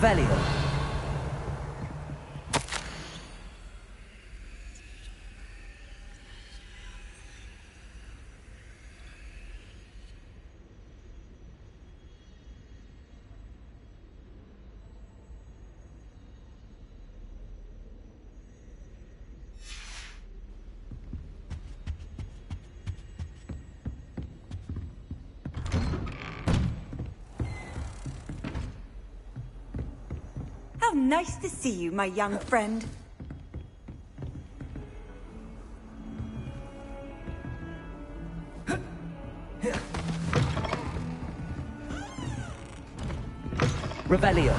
Revelio. How nice to see you, my young friend. Revelio.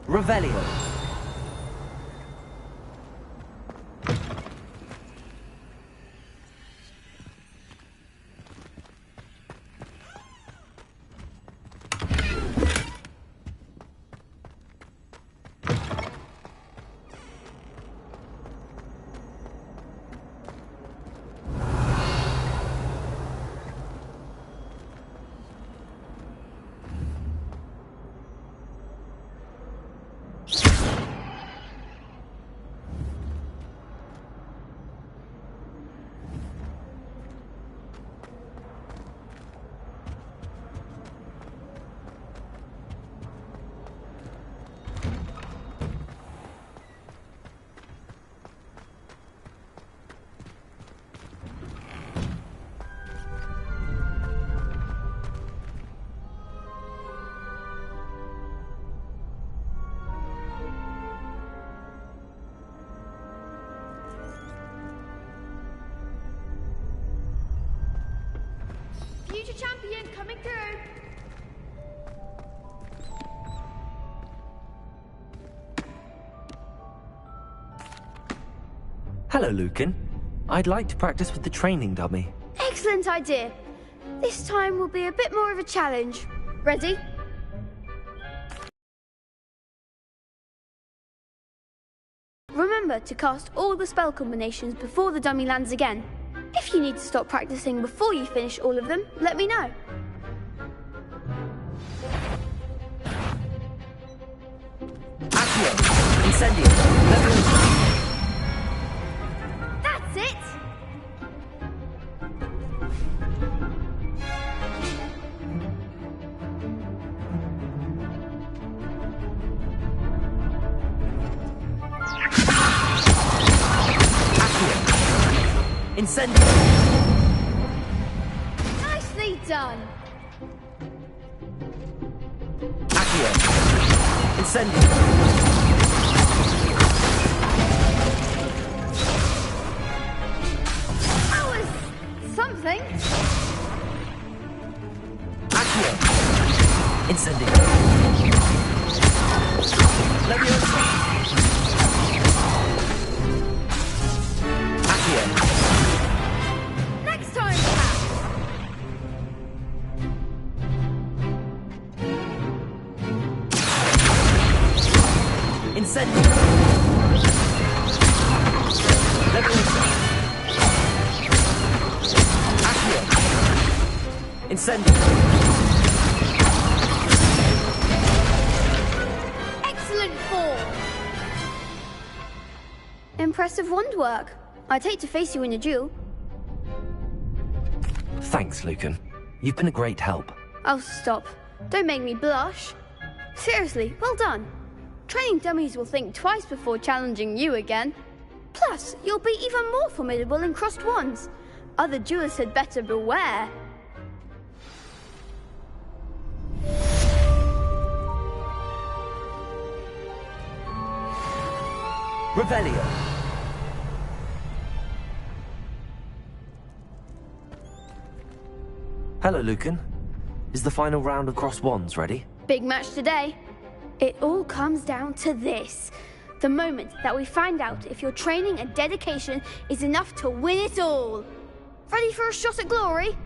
Revelio. Future champion coming through. Hello, Lucan. I'd like to practice with the training dummy. Excellent idea. This time will be a bit more of a challenge. Ready? Remember to cast all the spell combinations before the dummy lands again. If you need to stop practicing before you finish all of them, let me know. Accio! Incendio! Level. That's it! Incendio! Nicely done! Accio! Incendio! That was something. Accio! Incendio! Leviosa! Accio! Next time, perhaps. Incendio! Leviosa! Accio! Incendio! Excellent form. Impressive wand work. I'd hate to face you in a duel. Thanks, Lucan. You've been a great help. Oh, stop. Don't make me blush. Seriously, well done. Training dummies will think twice before challenging you again. Plus, you'll be even more formidable in crossed wands. Other duelists had better beware. Revelio. Hello, Lucan. Is the final round of cross wands ready? Big match today. It all comes down to this. The moment that we find out if your training and dedication is enough to win it all. Ready for a shot at glory?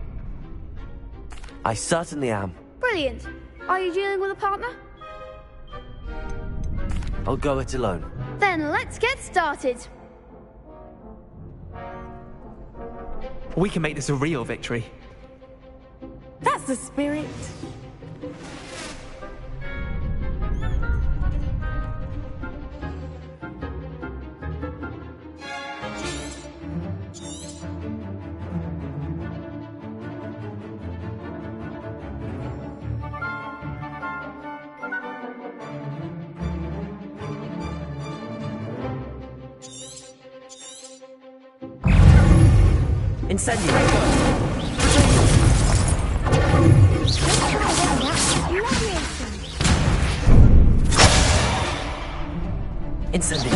I certainly am. Brilliant. Are you dealing with a partner? I'll go it alone. Then let's get started. We can make this a real victory. That's the spirit. Incendio. Incendio.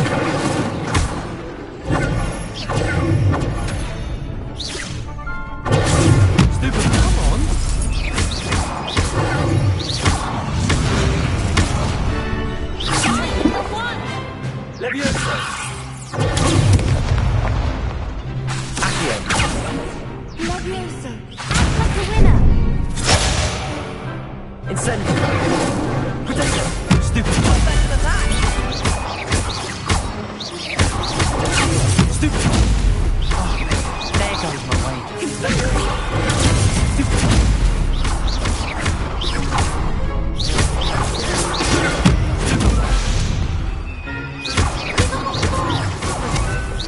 Stupid, come on! Levioso. Accio. Levioso. Act like a winner. Incendio. Potato. Stupid. Better than that. Stupid. Oh, there goes my wages.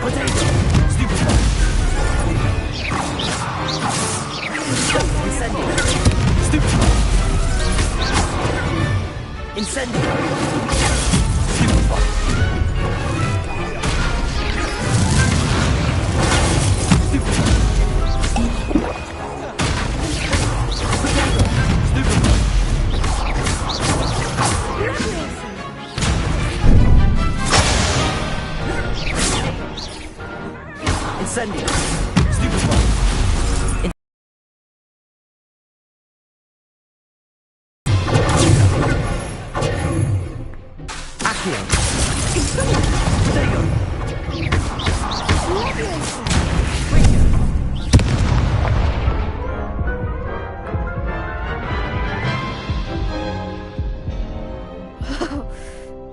Potato. Stupid. Incendio. Stupid. Incendio. Incendio. Accio. Potato.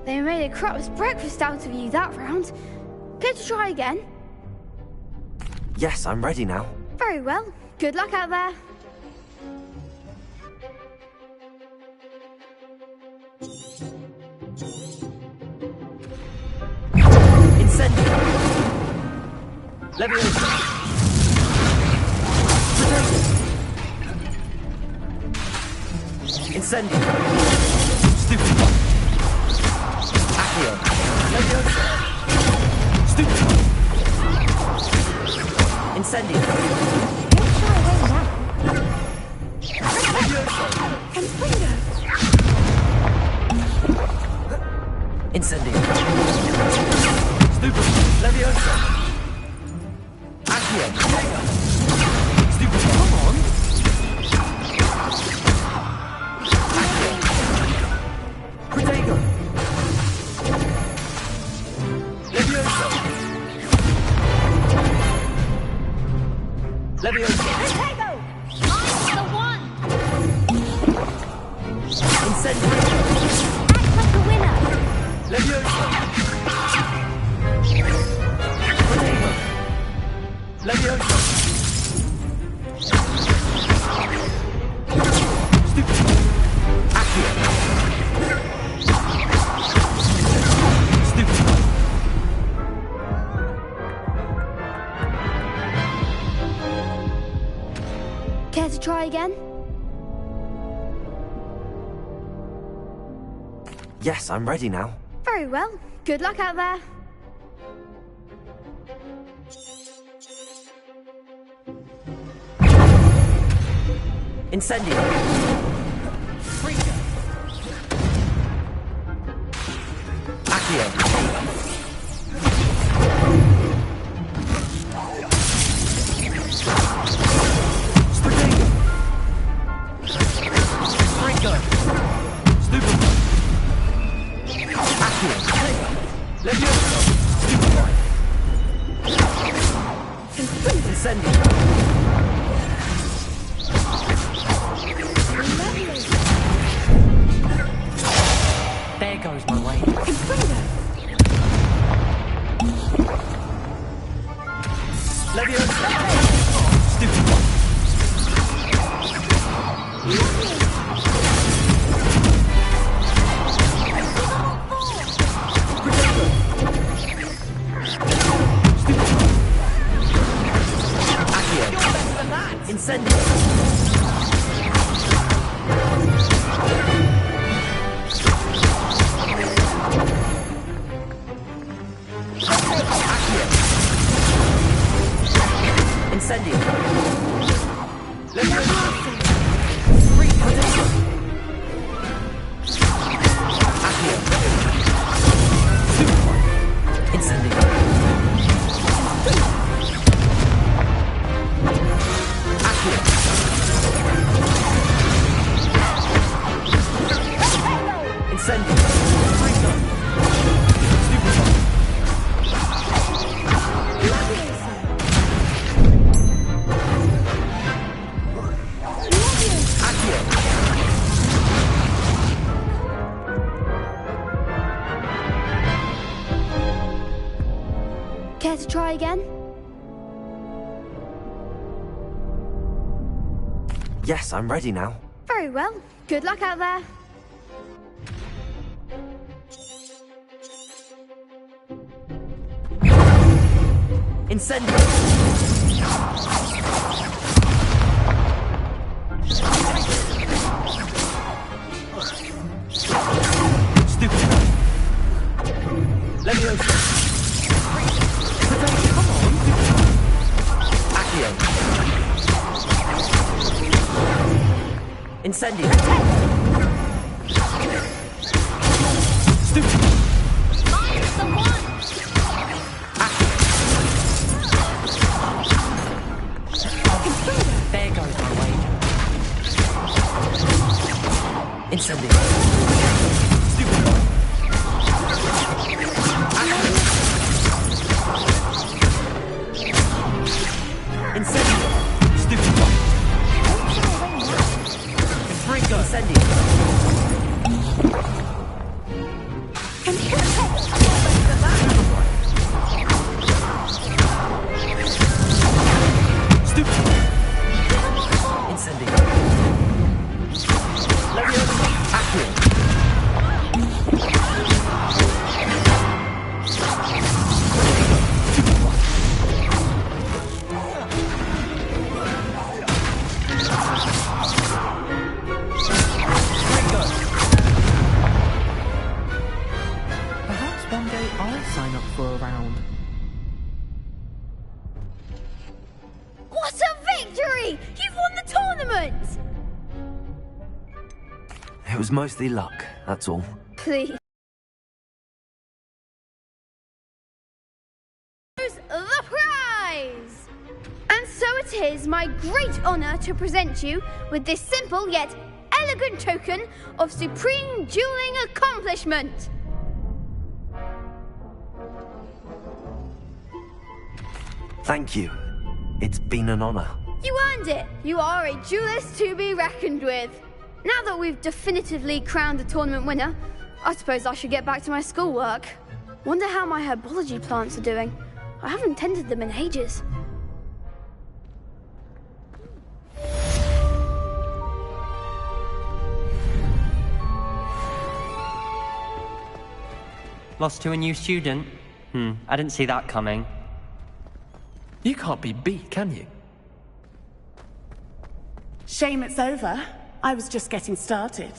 They made a crap's breakfast out of you that round. Care to try again? Yes, I'm ready now. Very well. Good luck out there. Incendio. Levioso. Incendio. Stupid. Accio. Levioso. Stupid. Incendio. Incendio. Stupid. Levioso. Accio. Stupid. Come on! Protego. Levioso. Levioso. Potato. I'm the one. Incendio. Act like a winner. Levioso. Protego. Levioso. Stupid. Accio. Stupid. Care to try again? Yes, I'm ready now. Very well. Good luck out there. Incendio. Accio. Go. Stupefy. Accurate. Leviosa. Stupefy. Incendio. There goes my way. Leviosa. Stupefy. Incendio. Incendio. Care to try again? Yes, I'm ready now. Very well. Good luck out there. Incendio. Stupid. Leviosa. Come on. Accio. Incendio. Stupid. There goes my way. Incendio. Stupid. Incendio. Stupid. Fringo. Incendio. Stupid. Incendio. Leviosa. Accurate. Perhaps one day I'll sign up for a round. What a victory! You've won the tournament! It was mostly luck, that's all. Please. Here's the prize! And so it is my great honour to present you with this simple yet elegant token of supreme dueling accomplishment. Thank you. It's been an honor. You earned it. You are a duelist to be reckoned with. Now that we've definitively crowned the tournament winner, I suppose I should get back to my schoolwork. Wonder how my herbology plants are doing. I haven't tended them in ages. Lost to a new student? I didn't see that coming. You can't be beat, can you? Shame it's over. I was just getting started.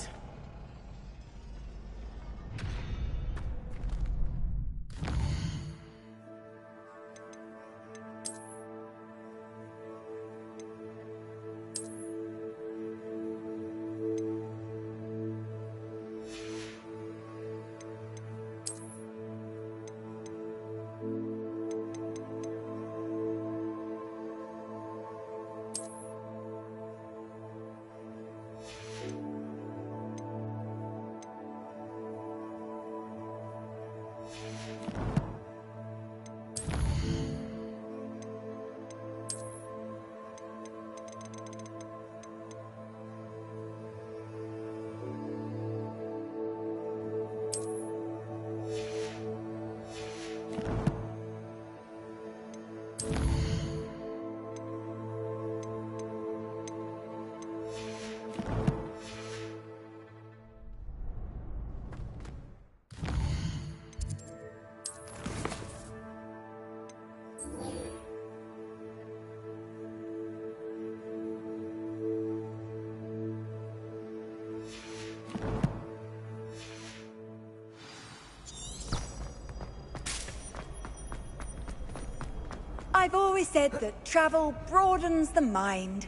I've always said that travel broadens the mind.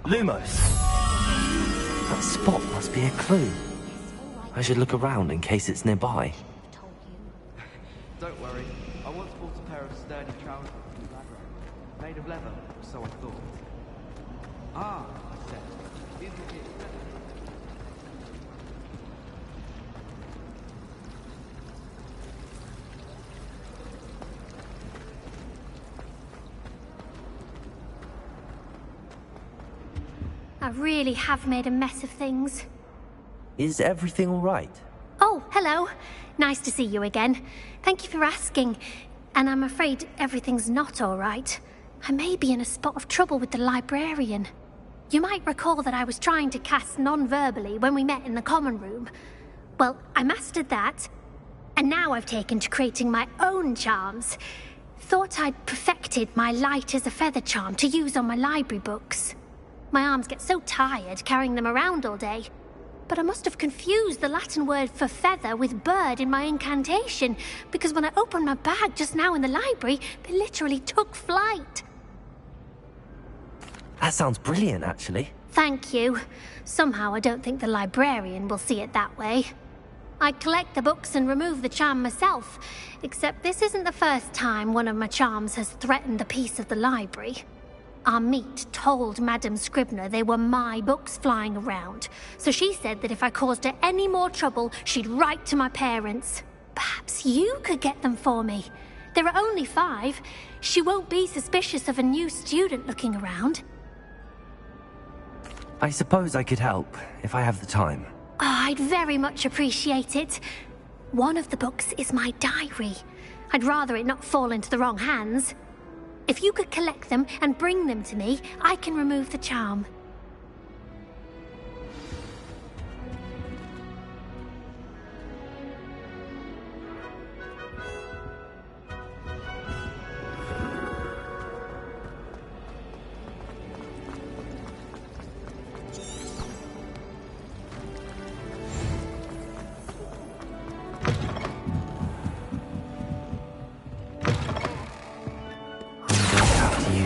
Lumos! That spot must be a clue. I should look around in case it's nearby. Don't worry. I once bought a pair of sturdy trousers from the library. Made of leather, so I thought. Ah, I said. Isn't it? I really have made a mess of things. Is everything all right? Oh, hello. Nice to see you again. Thank you for asking. And I'm afraid everything's not all right. I may be in a spot of trouble with the librarian. You might recall that I was trying to cast non-verbally when we met in the common room. Well, I mastered that. And now I've taken to creating my own charms. Thought I'd perfected my light as a feather charm to use on my library books. My arms get so tired carrying them around all day. But I must have confused the Latin word for feather with bird in my incantation, because when I opened my bag just now in the library, they literally took flight. That sounds brilliant, actually. Thank you. Somehow I don't think the librarian will see it that way. I collect the books and remove the charm myself, except this isn't the first time one of my charms has threatened the peace of the library. Our meet told Madame Scribner they were my books flying around, so she said that if I caused her any more trouble, she'd write to my parents. Perhaps you could get them for me. There are only 5. She won't be suspicious of a new student looking around. I suppose I could help, if I have the time. Oh, I'd very much appreciate it. One of the books is my diary. I'd rather it not fall into the wrong hands. If you could collect them and bring them to me, I can remove the charm.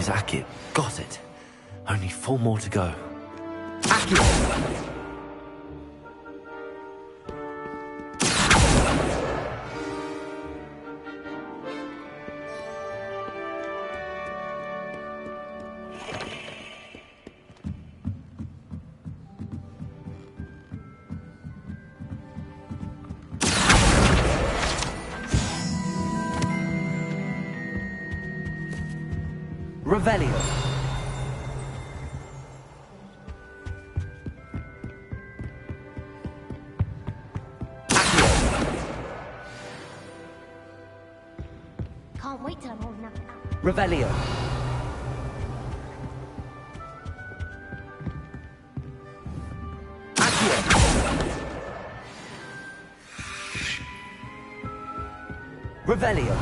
Akio. Got it. Only 4 more to go. Akio! Revelio. Can't wait till I'm old enough. Revelio. Revelio.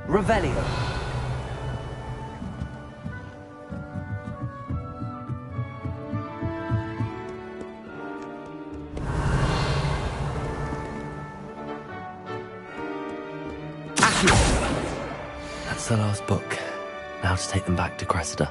Revelio. That's the last book. Now to take them back to Cressida.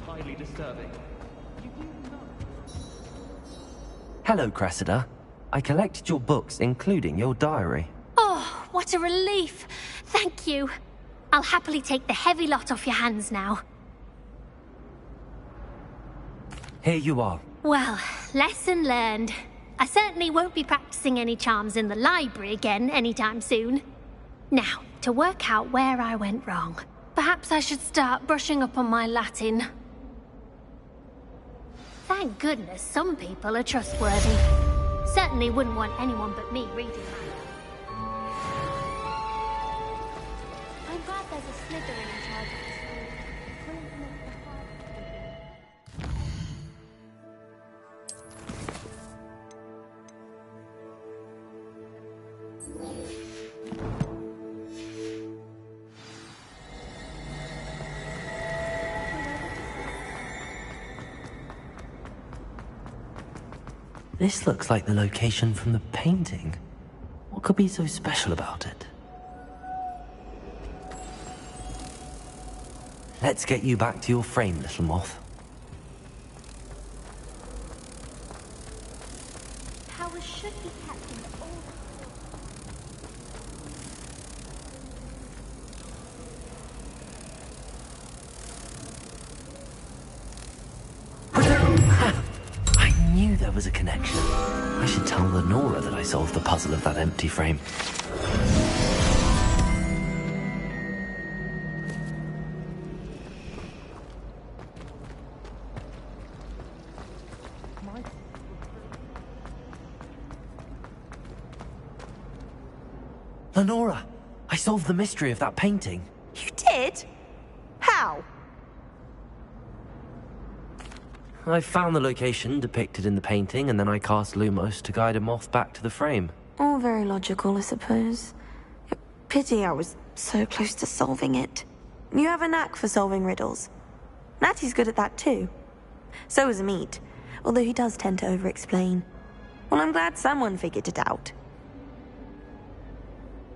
Highly disturbing. Hello, Cressida. I collected your books, including your diary. Oh, what a relief. Thank you. I'll happily take the heavy lot off your hands now. Here you are. Well, lesson learned. I certainly won't be practicing any charms in the library again anytime soon. Now, to work out where I went wrong. Perhaps I should start brushing up on my Latin. Thank goodness some people are trustworthy. Certainly wouldn't want anyone but me reading that. I'm glad there's a Slytherin in charge of the school. Will implement the This looks like the location from the painting. What could be so special about it? Let's get you back to your frame, little moth. powers should be kept in the old. I knew there was a connection. I should tell Lenora that I solved the puzzle of that empty frame. Lenora, I solved the mystery of that painting. You did? How? I found the location depicted in the painting, and then I cast Lumos to guide a moth back to the frame. All very logical, I suppose. Pity I was so close to solving it. You have a knack for solving riddles. Natty's good at that too. So is Amit, although he does tend to over-explain. Well, I'm glad someone figured it out.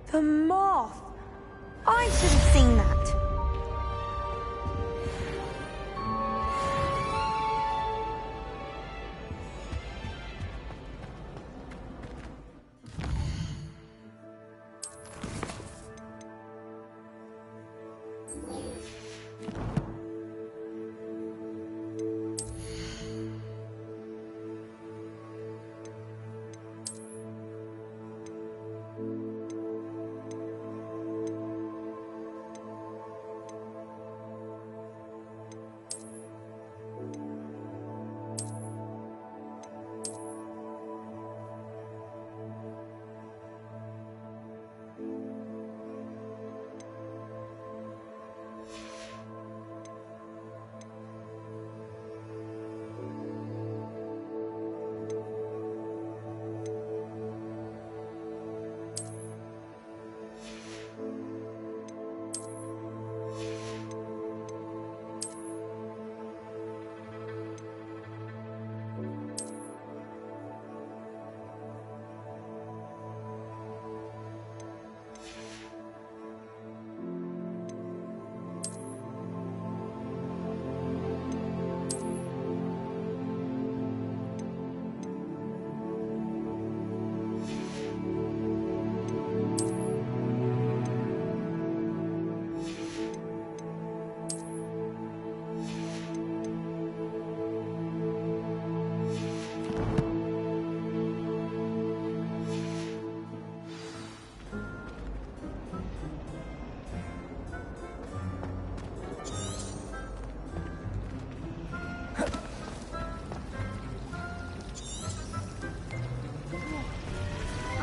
The moth! I should have seen that.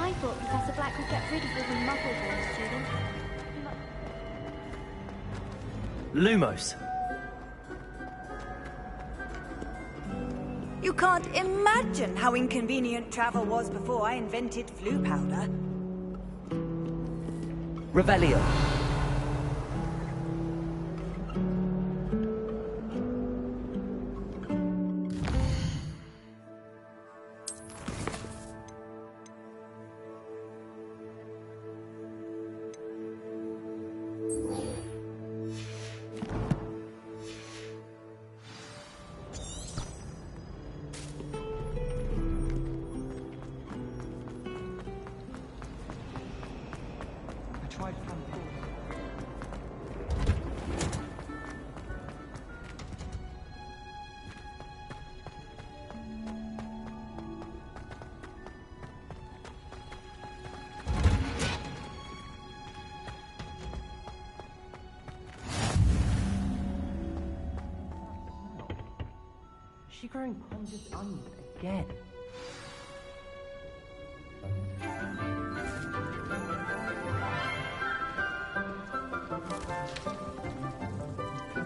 I thought Professor Black would get rid of all the muggle-born students. Lumos. You can't imagine how inconvenient travel was before I invented flu powder. Revelio. Is she growing pungent onion again?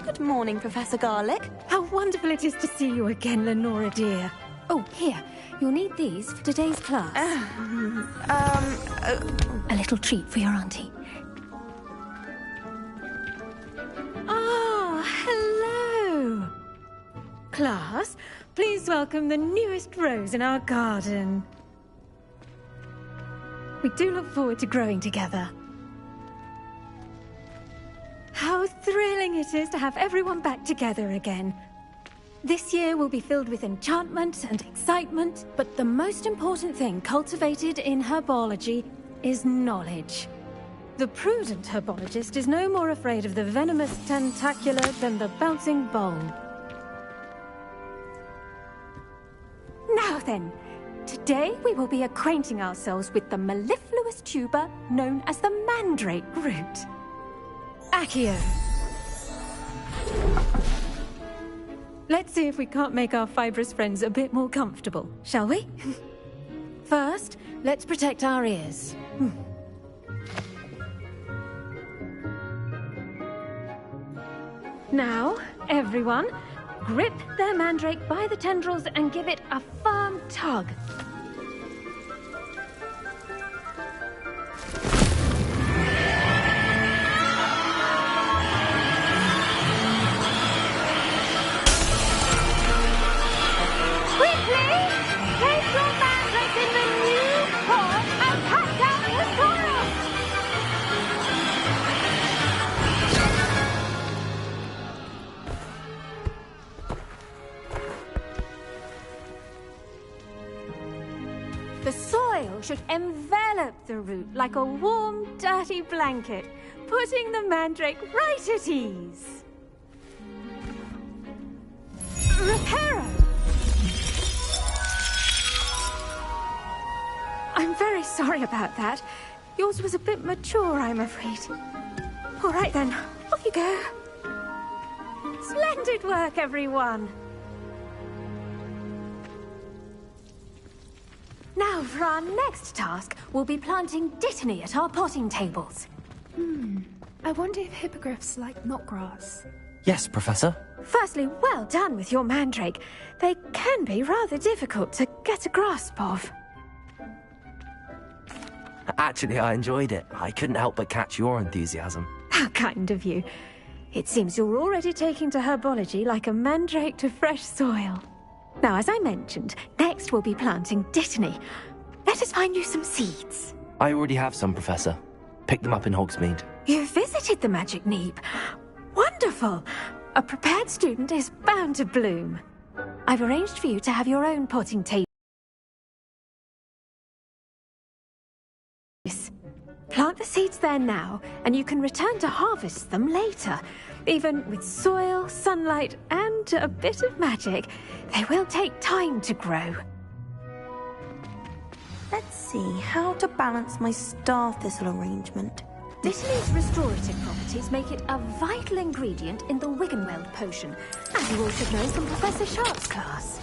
Good morning, Professor Garlic. How wonderful it is to see you again, Lenora dear. Oh, here. You'll need these for today's class. A little treat for your auntie. Ah, hello. Class, please welcome the newest rose in our garden. We do look forward to growing together. How thrilling it is to have everyone back together again. This year will be filled with enchantment and excitement, but the most important thing cultivated in herbology is knowledge. The prudent herbologist is no more afraid of the venomous tentacula than the bouncing bowl. Now then, today we will be acquainting ourselves with the mellifluous tuber known as the mandrake root. Accio. Let's see if we can't make our fibrous friends a bit more comfortable, shall we? First, let's protect our ears. Now, everyone, grip their mandrake by the tendrils and give it a firm tug. Should envelop the root like a warm, dirty blanket, putting the mandrake right at ease. Reparo! I'm very sorry about that. Yours was a bit mature, I'm afraid. All right then, off you go. Splendid work, everyone. Now, for our next task, we'll be planting dittany at our potting tables. I wonder if hippogriffs like knotgrass. Yes, Professor. Firstly, well done with your mandrake. They can be rather difficult to get a grasp of. Actually, I enjoyed it. I couldn't help but catch your enthusiasm. How kind of you. It seems you're already taking to herbology like a mandrake to fresh soil. Now, as I mentioned, next we'll be planting dittany. Let us find you some seeds. I already have some, Professor. Picked them up in Hogsmeade. You visited the Magic Neep. Wonderful! A prepared student is bound to bloom. I've arranged for you to have your own potting table. Plant the seeds there now, and you can return to harvest them later. Even with soil, sunlight, and a bit of magic, they will take time to grow. Let's see how to balance my star thistle arrangement. Dittany's restorative properties make it a vital ingredient in the Wiggenweld potion, as you all should know from Professor Sharp's class.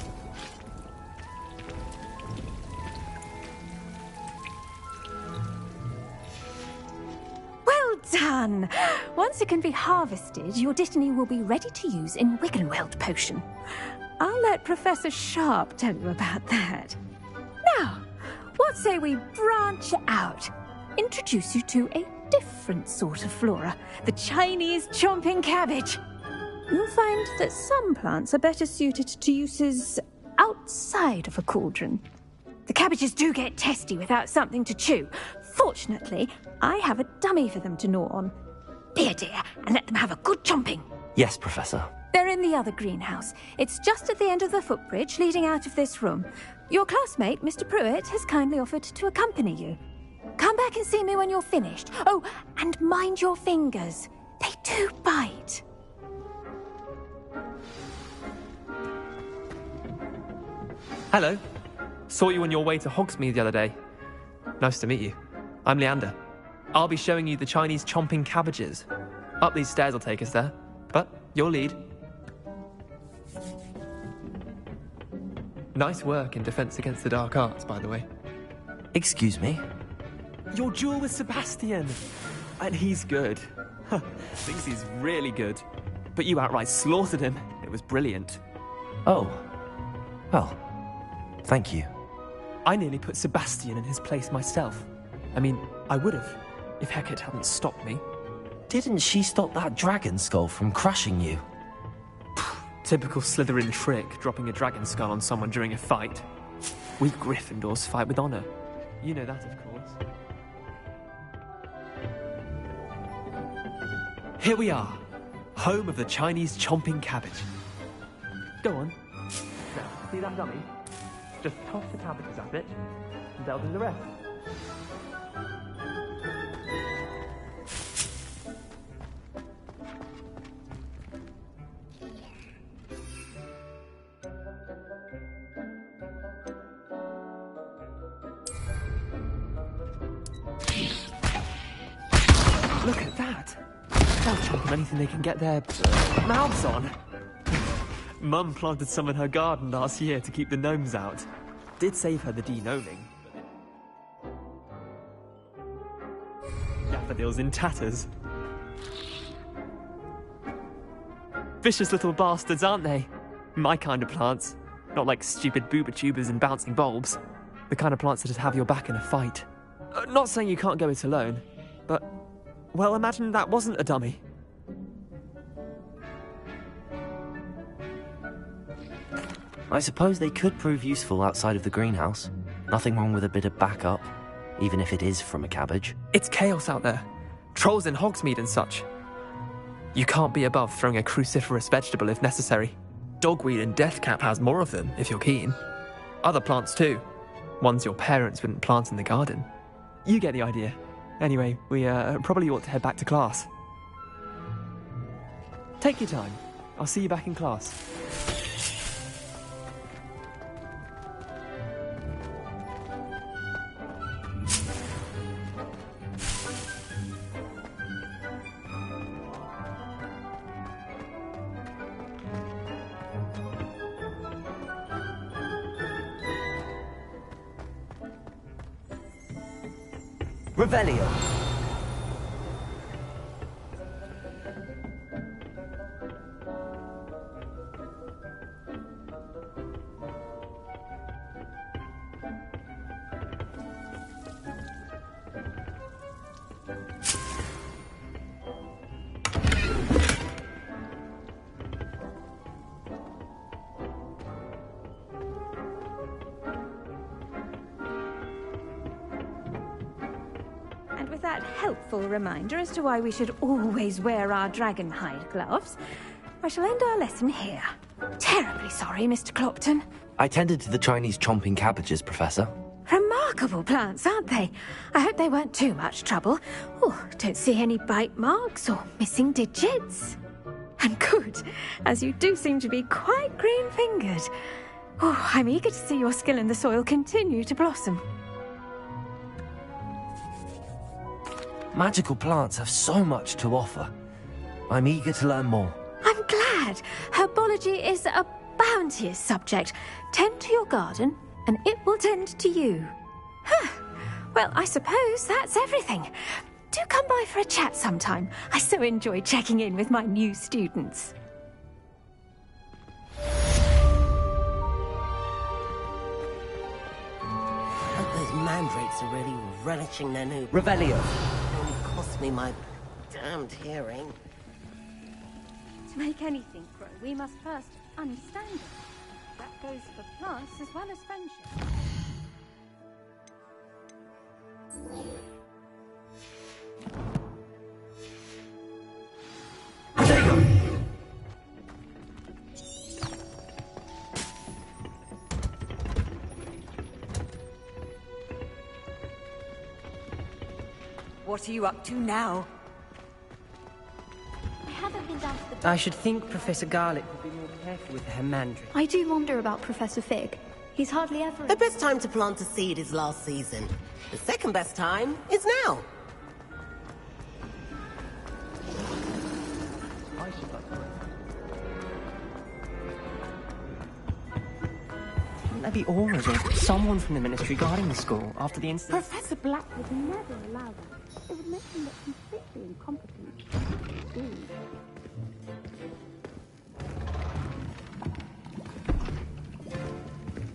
Well done. Once it can be harvested, your Dittany will be ready to use in Wiggenweld potion. I'll let Professor Sharp tell you about that. Now, what say we branch out? Introduce you to a different sort of flora, the Chinese chomping cabbage. You'll find that some plants are better suited to uses outside of a cauldron. The cabbages do get testy without something to chew. Fortunately, I have a dummy for them to gnaw on. Be a dear and let them have a good chomping. Yes, Professor. They're in the other greenhouse. It's just at the end of the footbridge leading out of this room. Your classmate, Mr. Pruitt, has kindly offered to accompany you. Come back and see me when you're finished. Oh, and mind your fingers. They do bite. Hello. Saw you on your way to Hogsmeade the other day. Nice to meet you. I'm Leander. I'll be showing you the Chinese chomping cabbages. Up these stairs will take us there, but your lead. Nice work in Defense Against the Dark Arts, by the way. Excuse me? Your duel with Sebastian. And he's good. Thinks he's really good. But you outright slaughtered him. It was brilliant. Oh. Well, thank you. I nearly put Sebastian in his place myself. I mean, I would have, if Hecate hadn't stopped me. Didn't she stop that dragon skull from crushing you? Typical Slytherin trick, dropping a dragon skull on someone during a fight. We Gryffindors fight with honor. You know that, of course. Here we are, home of the Chinese chomping cabbage. Go on. Now, see that dummy? Just toss the cabbages at it, and they'll do the rest. Look at that! They'll chomp on anything they can get their mouths on. Mum planted some in her garden last year to keep the gnomes out. Did save her the de-gnoming. Daffodils in tatters. Vicious little bastards, aren't they? My kind of plants. Not like stupid booba tubers and bouncing bulbs. The kind of plants that just have your back in a fight. Not saying you can't go it alone, but... well, imagine that wasn't a dummy. I suppose they could prove useful outside of the greenhouse. Nothing wrong with a bit of backup, even if it is from a cabbage. It's chaos out there. Trolls in Hogsmeade and such. You can't be above throwing a cruciferous vegetable if necessary. Dogweed and deathcap has more of them, if you're keen. Other plants too. Ones your parents wouldn't plant in the garden. You get the idea. Anyway, we probably ought to head back to class. Take your time. I'll see you back in class. Revelio. And with that helpful reminder as to why we should always wear our dragon hide gloves, I shall end our lesson here. Terribly sorry, Mr. Clopton. I tended to the Chinese chomping cabbages, Professor. Remarkable plants, aren't they? I hope they weren't too much trouble. Oh, don't see any bite marks or missing digits. And good, as you do seem to be quite green-fingered. Oh, I'm eager to see your skill in the soil continue to blossom. Magical plants have so much to offer. I'm eager to learn more. I'm glad. Herbology is a bounteous subject. Tend to your garden, and it will tend to you. Huh. Well, I suppose that's everything. Do come by for a chat sometime. I so enjoy checking in with my new students. Those mandrakes are really relishing their new... Revelio. It cost me my damned hearing. To make anything grow, we must first understand it. That goes for plants as well as friendship. There you go. What are you up to now? I haven't been down to the... I should think Professor Garlick would be more careful with her mandrake. I do wonder about Professor Fig. He's hardly ever... The best time to plant a seed is last season. The second best time is now. Wouldn't there be auras or someone from the Ministry guarding the school after the incident? Professor Black would never allow that. It would make him look completely incompetent.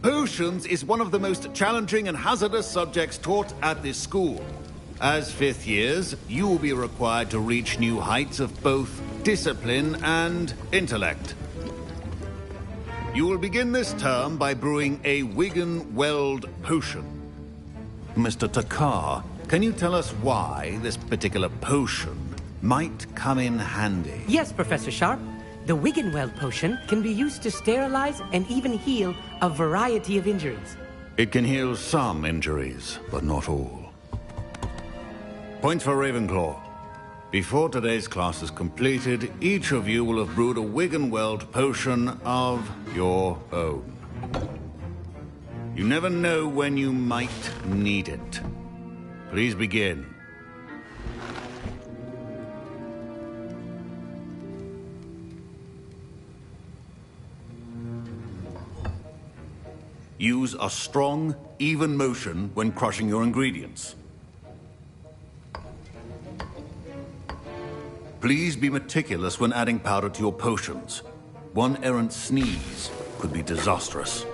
Potions is one of the most challenging and hazardous subjects taught at this school. As fifth years, you will be required to reach new heights of both discipline and intellect. You will begin this term by brewing a Wigan-Weld potion. Mr. Takar, can you tell us why this particular potion might come in handy? Yes, Professor Sharp. The Wigan-Weld potion can be used to sterilize and even heal a variety of injuries. It can heal some injuries, but not all. Points for Ravenclaw. Before today's class is completed, each of you will have brewed a Wigan-Weld potion of your own. You never know when you might need it. Please begin. Use a strong, even motion when crushing your ingredients. Please be meticulous when adding powder to your potions. One errant sneeze could be disastrous.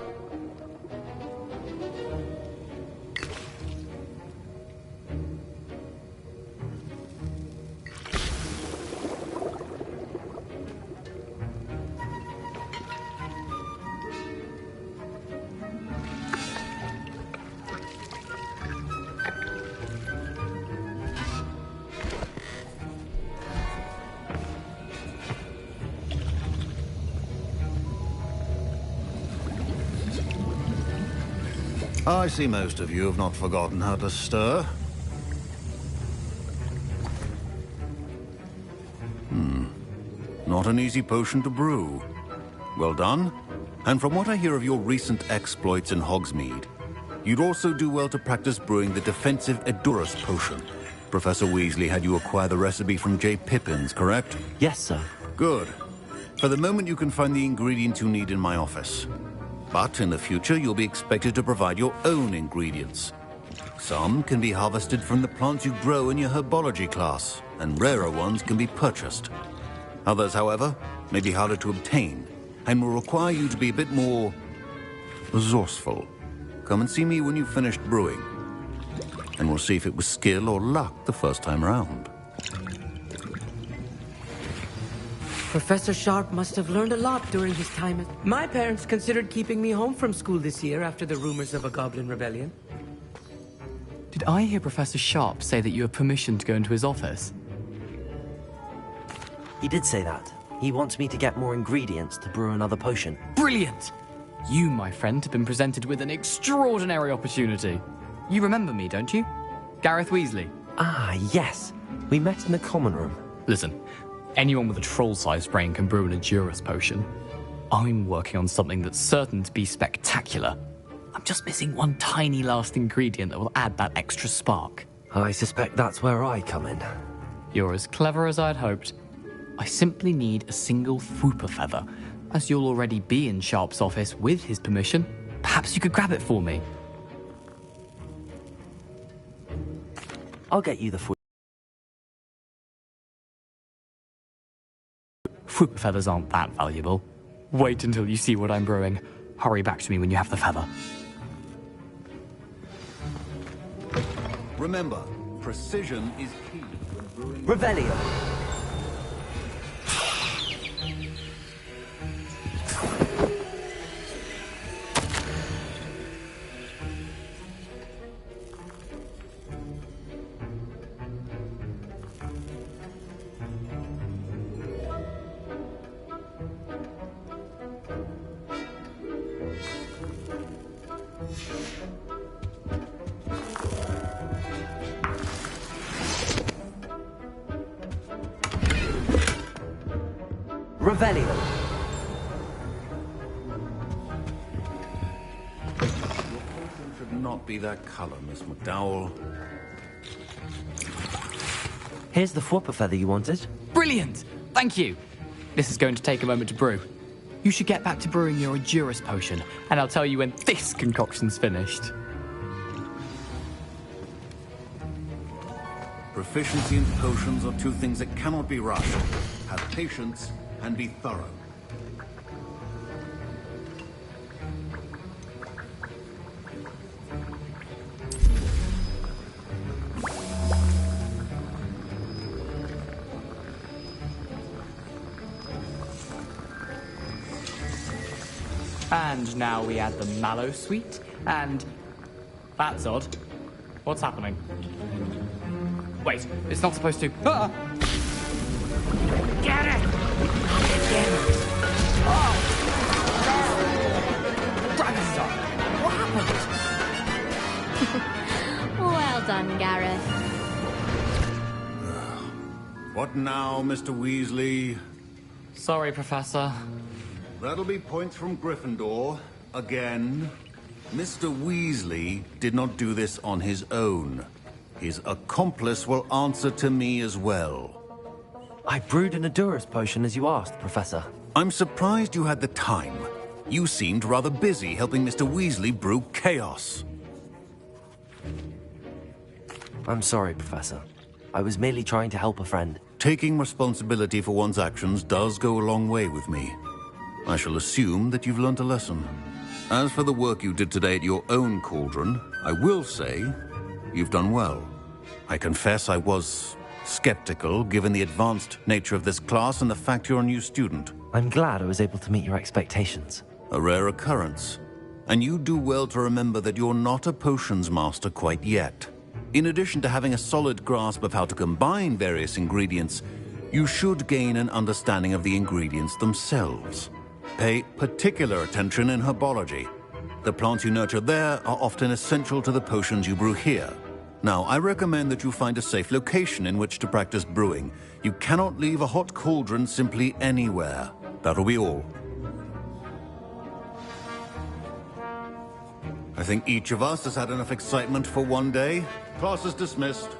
I see most of you have not forgotten how to stir. Not an easy potion to brew. Well done. And from what I hear of your recent exploits in Hogsmeade, you'd also do well to practice brewing the defensive Edurus potion. Professor Weasley had you acquire the recipe from J. Pippins, correct? Yes, sir. Good. For the moment, you can find the ingredients you need in my office. But in the future, you'll be expected to provide your own ingredients. Some can be harvested from the plants you grow in your herbology class, and rarer ones can be purchased. Others, however, may be harder to obtain, and will require you to be a bit more resourceful. Come and see me when you've finished brewing, and we'll see if it was skill or luck the first time around. Professor Sharp must have learned a lot during his time. My parents considered keeping me home from school this year after the rumors of a goblin rebellion. Did I hear Professor Sharp say that you have permission to go into his office? He did say that. He wants me to get more ingredients to brew another potion. Brilliant! You, my friend, have been presented with an extraordinary opportunity. You remember me, don't you? Gareth Weasley. Ah, yes. We met in the common room. Listen, anyone with a troll-sized brain can brew an Edurus potion. I'm working on something that's certain to be spectacular. I'm just missing one tiny last ingredient that will add that extra spark. I suspect that's where I come in. You're as clever as I'd hoped. I simply need a single Fwooper feather. As you'll already be in Sharp's office with his permission, perhaps you could grab it for me. I'll get you the Whoop feathers aren't that valuable. Wait until you see what I'm brewing. Hurry back to me when you have the feather. Remember, precision is key when brewing. Revelio. Revelio. Should not be that color, Miss McDowell. Here's the Whopper feather you wanted. Brilliant! Thank you. This is going to take a moment to brew. You should get back to brewing your Endurus potion, and I'll tell you when this concoction's finished. Proficiency in potions are two things that cannot be rushed. Have patience and be thorough. And now we add the mallow sweet, and... That's odd. What's happening? Wait, it's not supposed to... Ah! Get it! Get it! Oh! Dragonstar! What happened? Well done, Gareth. What now, Mr. Weasley? Sorry, Professor. That'll be points from Gryffindor. Again. Mr. Weasley did not do this on his own. His accomplice will answer to me as well. I brewed an Endurus potion as you asked, Professor. I'm surprised you had the time. You seemed rather busy helping Mr. Weasley brew chaos. I'm sorry, Professor. I was merely trying to help a friend. Taking responsibility for one's actions does go a long way with me. I shall assume that you've learnt a lesson. As for the work you did today at your own cauldron, I will say you've done well. I confess I was skeptical, given the advanced nature of this class and the fact you're a new student. I'm glad I was able to meet your expectations. A rare occurrence. And you do well to remember that you're not a potions master quite yet. In addition to having a solid grasp of how to combine various ingredients, you should gain an understanding of the ingredients themselves. Pay particular attention in herbology. The plants you nurture there are often essential to the potions you brew here. Now, I recommend that you find a safe location in which to practice brewing. You cannot leave a hot cauldron simply anywhere. That'll be all. I think each of us has had enough excitement for one day. Class is dismissed.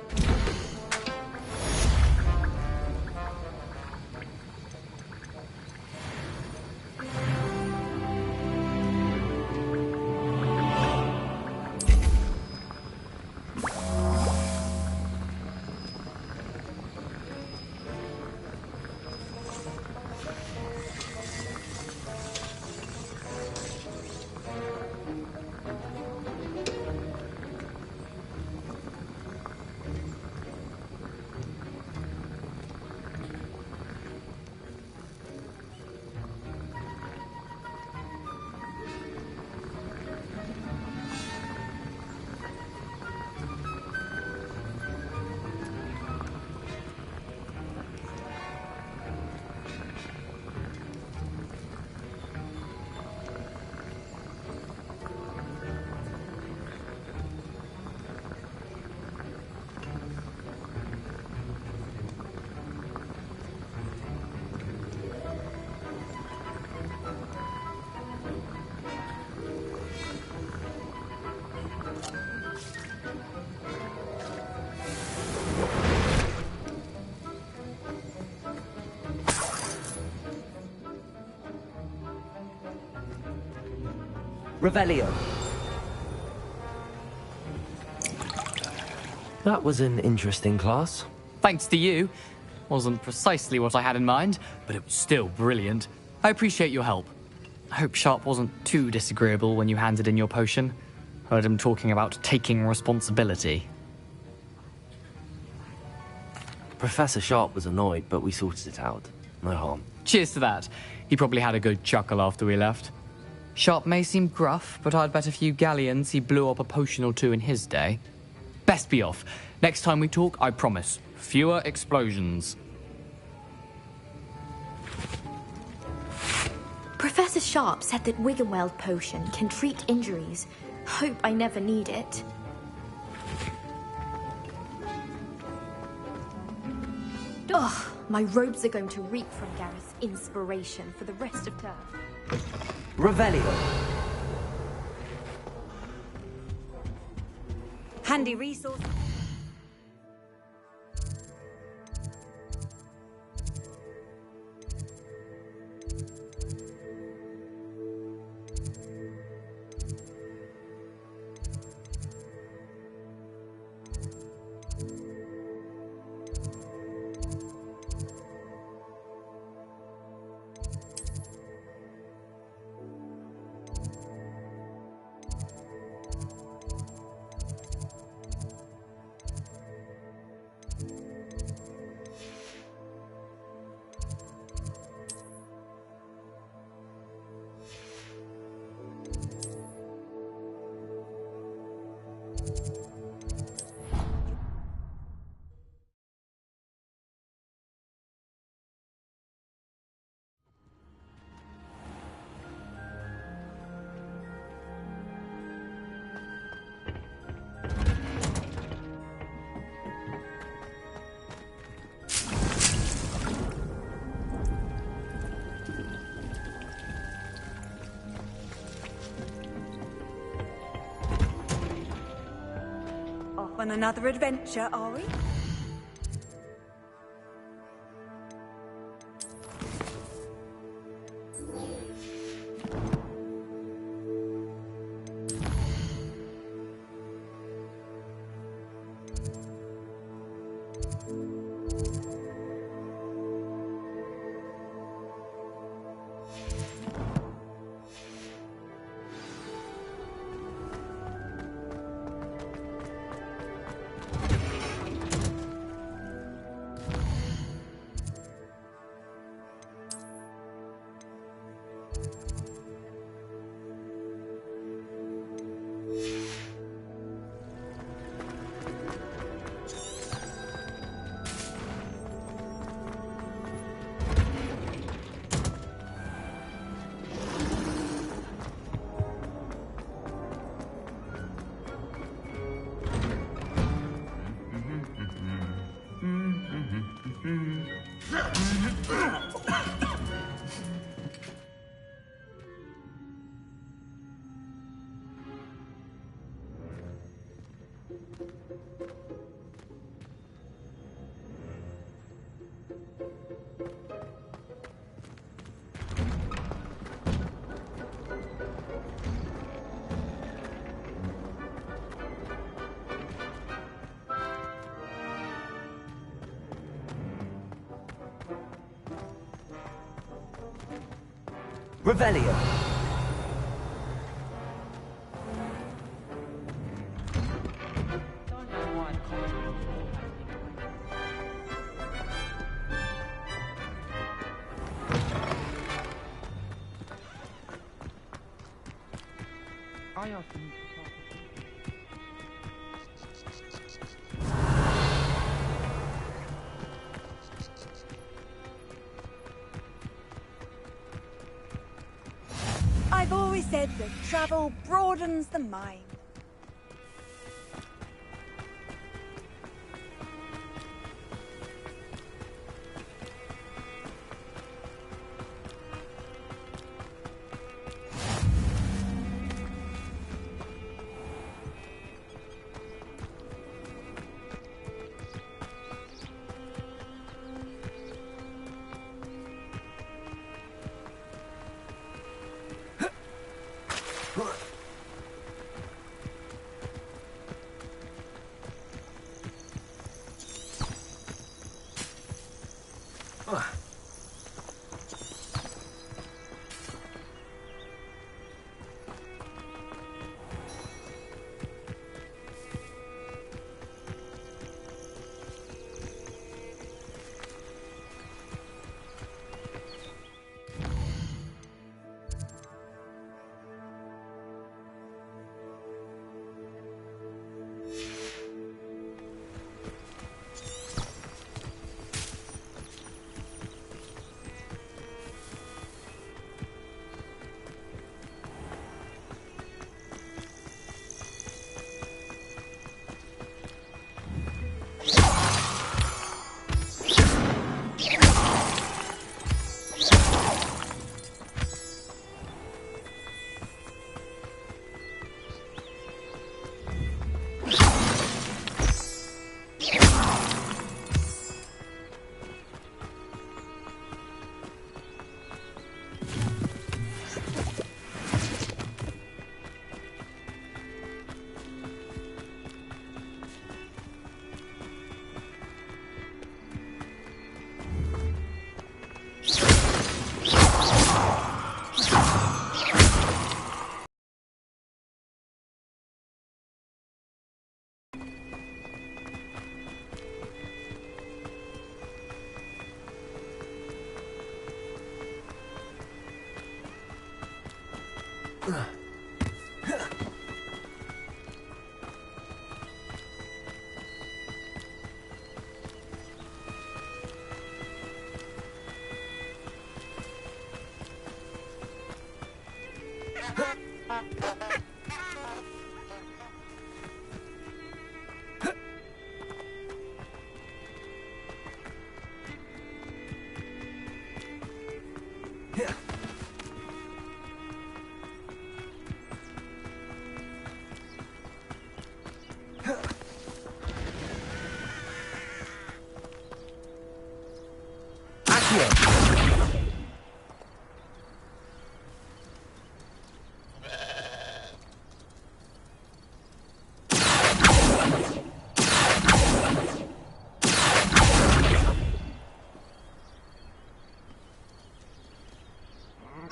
Revelio. That was an interesting class. Thanks to you. Wasn't precisely what I had in mind, but it was still brilliant. I appreciate your help. I hope Sharp wasn't too disagreeable when you handed in your potion. Heard him talking about taking responsibility. Professor Sharp was annoyed, but we sorted it out. No harm. Cheers to that. He probably had a good chuckle after we left. Sharp may seem gruff, but I'd bet a few galleons he blew up a potion or two in his day. Best be off. Next time we talk, I promise, fewer explosions. Professor Sharp said that Wiggenweld potion can treat injuries. Hope I never need it. Ugh, my robes are going to reek from Gareth's inspiration for the rest of term. Revelio. Handy resource. On another adventure, are we? Revelio. I often I've always said that travel broadens the mind.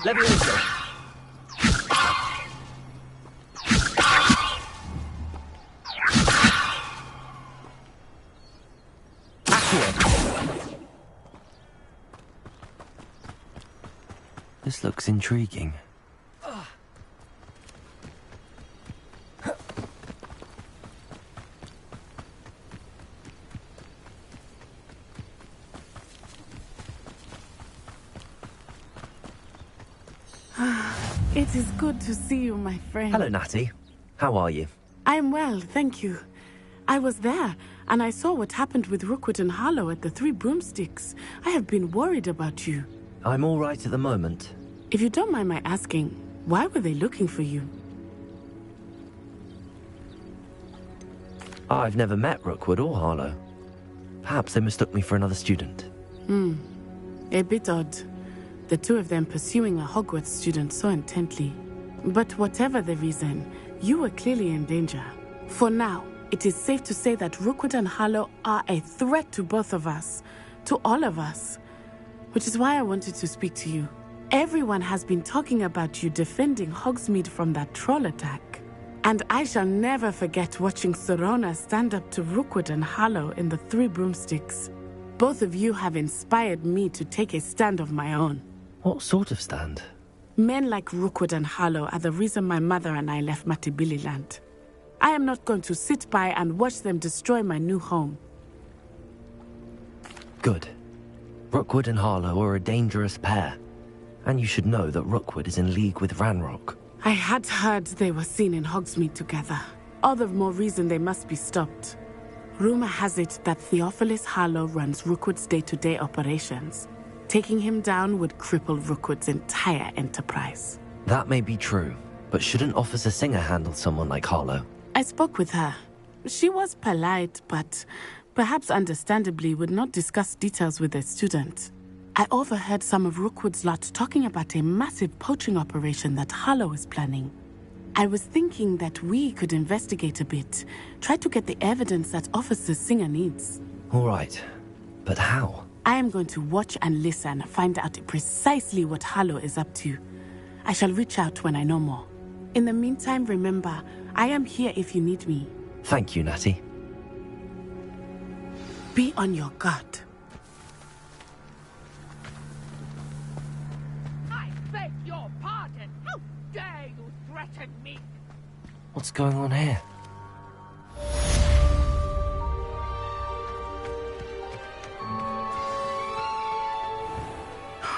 Levioso. This looks intriguing. It is good to see you, my friend. Hello, Natty. How are you? I am well, thank you. I was there, and I saw what happened with Rookwood and Harlow at the Three Broomsticks. I have been worried about you. I'm all right at the moment. If you don't mind my asking, why were they looking for you? I've never met Rookwood or Harlow. Perhaps they mistook me for another student. A bit odd. The two of them pursuing a Hogwarts student so intently. But whatever the reason, you were clearly in danger. For now, it is safe to say that Rookwood and Harlow are a threat to both of us. To all of us. Which is why I wanted to speak to you. Everyone has been talking about you defending Hogsmeade from that troll attack. And I shall never forget watching Sorona stand up to Rookwood and Harlow in the Three Broomsticks. Both of you have inspired me to take a stand of my own. What sort of stand? Men like Rookwood and Harlow are the reason my mother and I left Matibili Land. I am not going to sit by and watch them destroy my new home. Good. Rookwood and Harlow are a dangerous pair. And you should know that Rookwood is in league with Ranrock. I had heard they were seen in Hogsmeade together. All the more reason they must be stopped. Rumor has it that Theophilus Harlow runs Rookwood's day-to-day operations. Taking him down would cripple Rookwood's entire enterprise. That may be true, but shouldn't Officer Singer handle someone like Harlow? I spoke with her. She was polite, but perhaps understandably would not discuss details with a student. I overheard some of Rookwood's lot talking about a massive poaching operation that Harlow is planning. I was thinking that we could investigate a bit, try to get the evidence that Officer Singer needs. All right, but how? I am going to watch and listen, find out precisely what Harlow is up to. I shall reach out when I know more. In the meantime, remember, I am here if you need me. Thank you, Natty. Be on your guard. I beg your pardon. How dare you threaten me? What's going on here?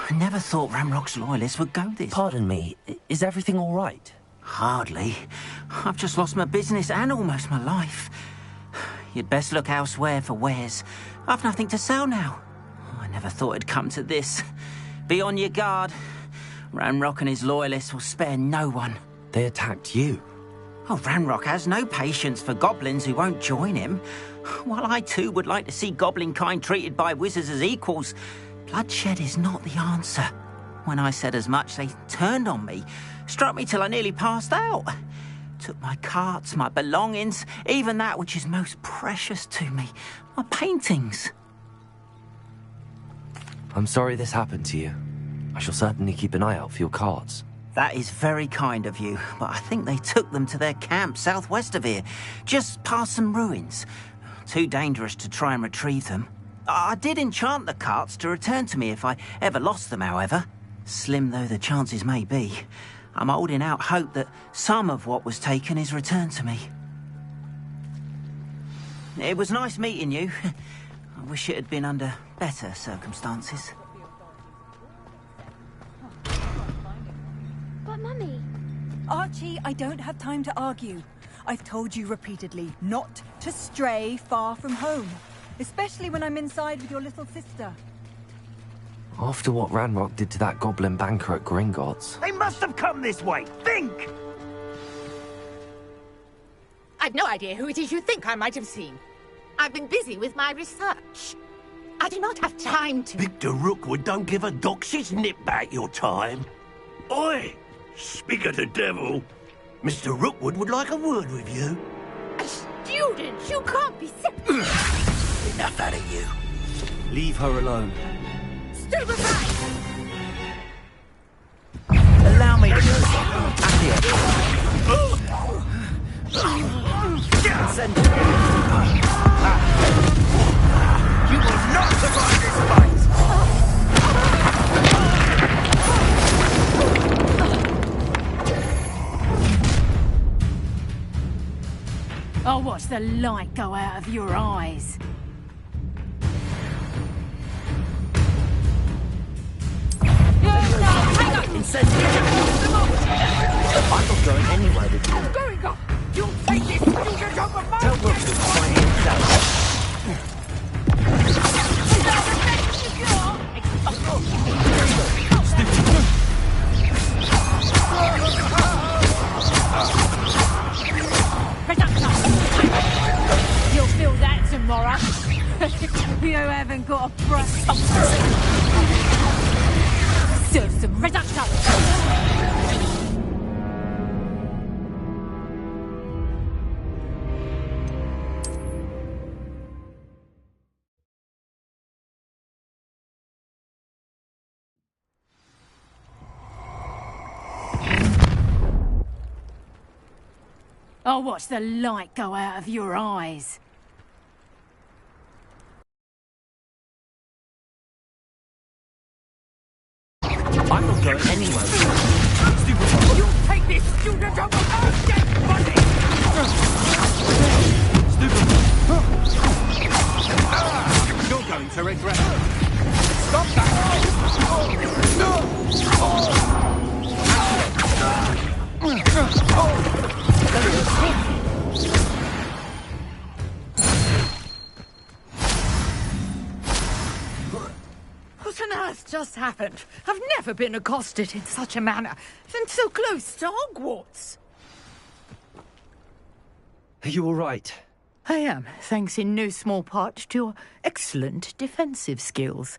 I never thought Ranrock's loyalists would go this. Pardon me, is everything all right? Hardly. I've just lost my business and almost my life. You'd best look elsewhere for wares. I've nothing to sell now. I never thought it'd come to this. Be on your guard. Ranrock and his loyalists will spare no one. They attacked you. Oh, Ranrock has no patience for goblins who won't join him. While I too would like to see goblin kind treated by wizards as equals, bloodshed is not the answer. When I said as much, they turned on me, struck me till I nearly passed out. Took my carts, my belongings, even that which is most precious to me, my paintings. I'm sorry this happened to you. I shall certainly keep an eye out for your carts. That is very kind of you, but I think they took them to their camp southwest of here, just past some ruins. Too dangerous to try and retrieve them. I did enchant the carts to return to me if I ever lost them, however. Slim though the chances may be, I'm holding out hope that some of what was taken is returned to me. It was nice meeting you. I wish it had been under better circumstances. But, Mummy... Archie, I don't have time to argue. I've told you repeatedly not to stray far from home, especially when I'm inside with your little sister. After what Ranrock did to that goblin banker at Gringotts. They must have come this way. Think! I've no idea who it is you think I might have seen. I've been busy with my research. I do not have time to... Victor Rookwood don't give a doxy's nip back your time. Oi! Speak of the devil. Mr. Rookwood would like a word with you. A student? You can't be serious. Enough out of you. Leave her alone. Stupefy! Allow me to Send it. You will not survive this fight! I'll watch the light go out of your eyes. I'm not going anywhere with you. I'm going up. You'll take this student off of my... Tell Rookwood to find himself. You'll feel that tomorrow. You haven't got a breath. Serve some reduction. I'll watch the light go out of your eyes. I'm not going anywhere. Stupid. You'll take this student off of our dead body! Stupid. You're going to regret it. Stop that! What on earth just happened? I've never been accosted in such a manner, and so close to Hogwarts. Are you all right? I am, thanks in no small part to your excellent defensive skills.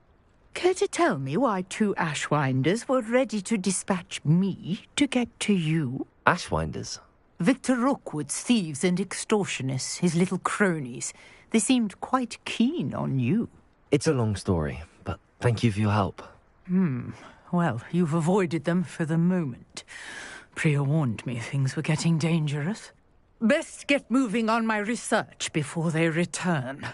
Care to tell me why two Ashwinders were ready to dispatch me to get to you? Ashwinders? Victor Rookwood's thieves and extortionists, his little cronies. They seemed quite keen on you. It's a long story, but thank you for your help. Well, you've avoided them for the moment. Priya warned me things were getting dangerous. Best get moving on my research before they return.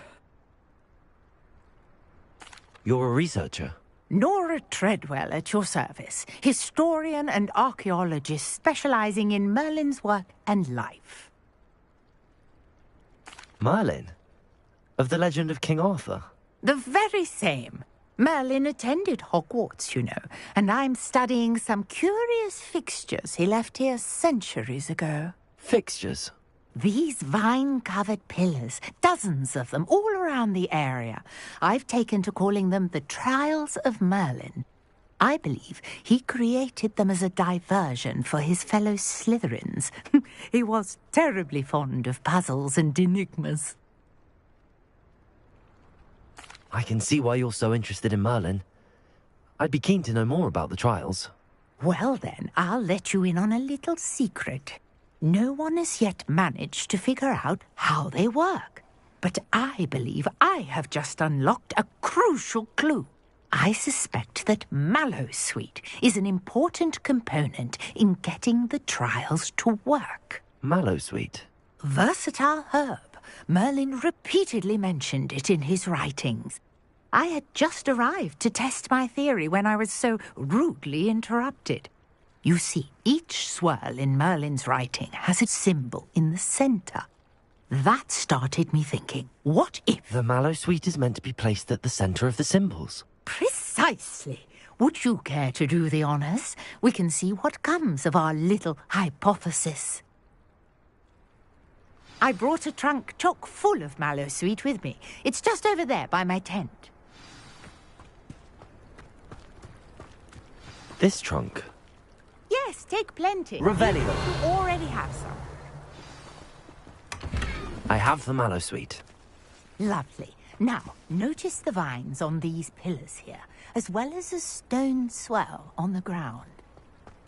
You're a researcher? Nora Treadwell at your service, historian and archaeologist specializing in Merlin's work and life. Merlin? Of the legend of King Arthur? The very same. Merlin attended Hogwarts, you know, and I'm studying some curious fixtures he left here centuries ago. Fixtures? These vine-covered pillars, dozens of them, all around the area. I've taken to calling them the Trials of Merlin. I believe he created them as a diversion for his fellow Slytherins. He was terribly fond of puzzles and enigmas. I can see why you're so interested in Merlin. I'd be keen to know more about the trials. Well then, I'll let you in on a little secret. No one has yet managed to figure out how they work. But I believe I have just unlocked a crucial clue. I suspect that Mallowsweet is an important component in getting the trials to work. Mallowsweet? Versatile herb. Merlin repeatedly mentioned it in his writings. I had just arrived to test my theory when I was so rudely interrupted. You see, each swirl in Merlin's writing has its symbol in the center. That started me thinking, what if... The mallow sweet is meant to be placed at the center of the symbols. Precisely. Would you care to do the honors? We can see what comes of our little hypothesis. I brought a trunk chock full of mallow sweet with me. It's just over there by my tent. This trunk? Yes, take plenty. Revelio. You already have some. I have the mallow sweet. Lovely. Now, notice the vines on these pillars here, as well as a stone swell on the ground.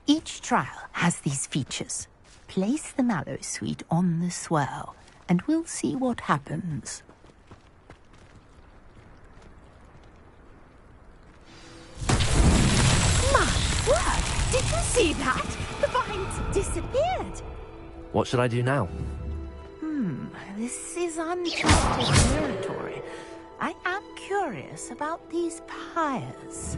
Each trial has these features. Place the mallow sweet on the swell, and we'll see what happens. My word! Did you see that? The vines disappeared. What should I do now? This is uncharted territory. I am curious about these pyres.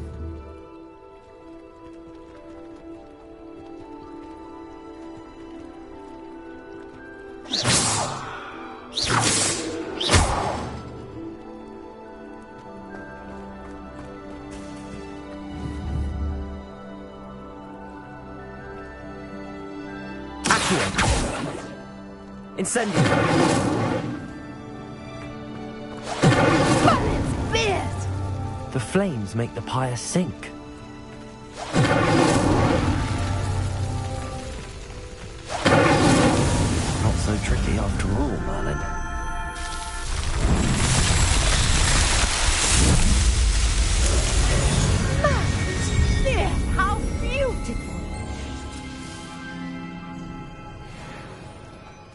Incendio! The flames make the pyre sink. Not so tricky after all, Merlin. How beautiful!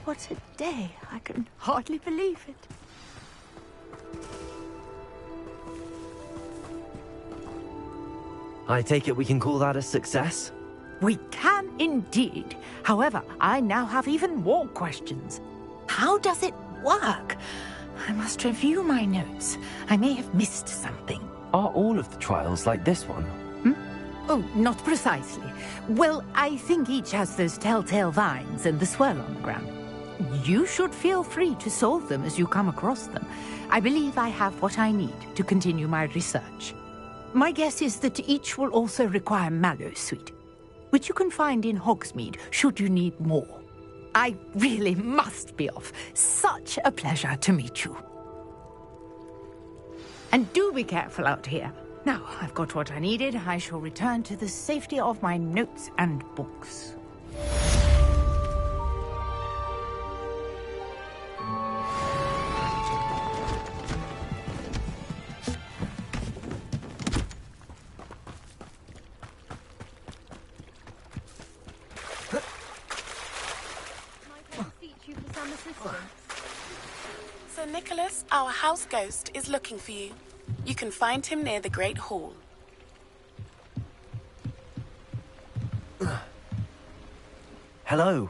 What a day. I can hardly believe it. I take it we can call that a success? We can indeed. However, I now have even more questions. How does it work? I must review my notes. I may have missed something. Are all of the trials like this one? Oh, not precisely. Well, I think each has those telltale vines and the swirl on the ground. You should feel free to solve them as you come across them. I believe I have what I need to continue my research. My guess is that each will also require mallow sweet, which you can find in Hogsmeade should you need more. I really must be off. Such a pleasure to meet you. And do be careful out here. Now, I've got what I needed. I shall return to the safety of my notes and books. Sir Nicholas, our house ghost, is looking for you. You can find him near the Great Hall. Hello.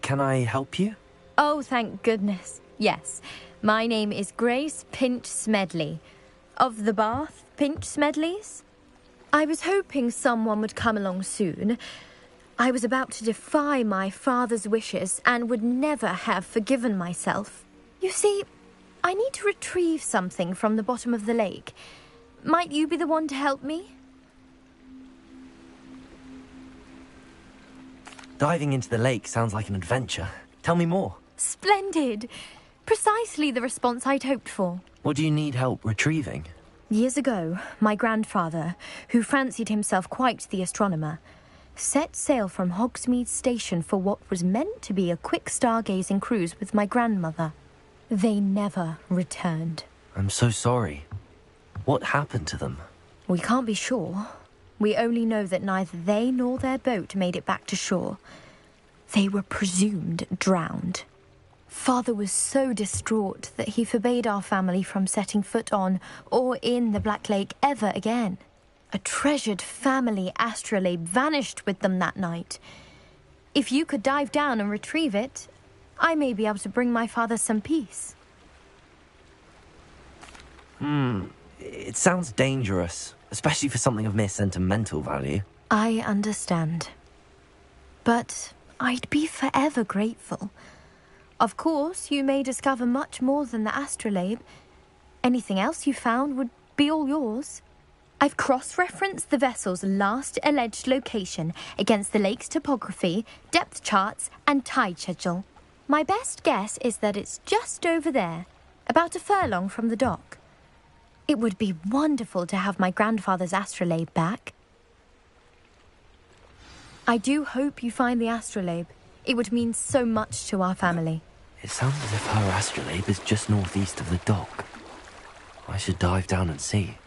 Can I help you? Oh, thank goodness. Yes. My name is Grace Pinch Smedley. Of the Bath Pinch Smedleys. I was hoping someone would come along soon. I was about to defy my father's wishes and would never have forgiven myself. You see, I need to retrieve something from the bottom of the lake. Might you be the one to help me? Diving into the lake sounds like an adventure. Tell me more. Splendid. Precisely the response I'd hoped for. What do you need help retrieving? Years ago, my grandfather, who fancied himself quite the astronomer, set sail from Hogsmeade Station for what was meant to be a quick stargazing cruise with my grandmother. They never returned. I'm so sorry. What happened to them? We can't be sure. We only know that neither they nor their boat made it back to shore. They were presumed drowned. Father was so distraught that he forbade our family from setting foot on or in the Black Lake ever again. A treasured family astrolabe vanished with them that night. If you could dive down and retrieve it, I may be able to bring my father some peace. It sounds dangerous, especially for something of mere sentimental value. I understand. but I'd be forever grateful. Of course, you may discover much more than the astrolabe. Anything else you found would be all yours. I've cross-referenced the vessel's last alleged location against the lake's topography, depth charts, and tide schedule. My best guess is that it's just over there, about a furlong from the dock. It would be wonderful to have my grandfather's astrolabe back. I do hope you find the astrolabe. It would mean so much to our family. It sounds as if her astrolabe is just northeast of the dock. I should dive down and see.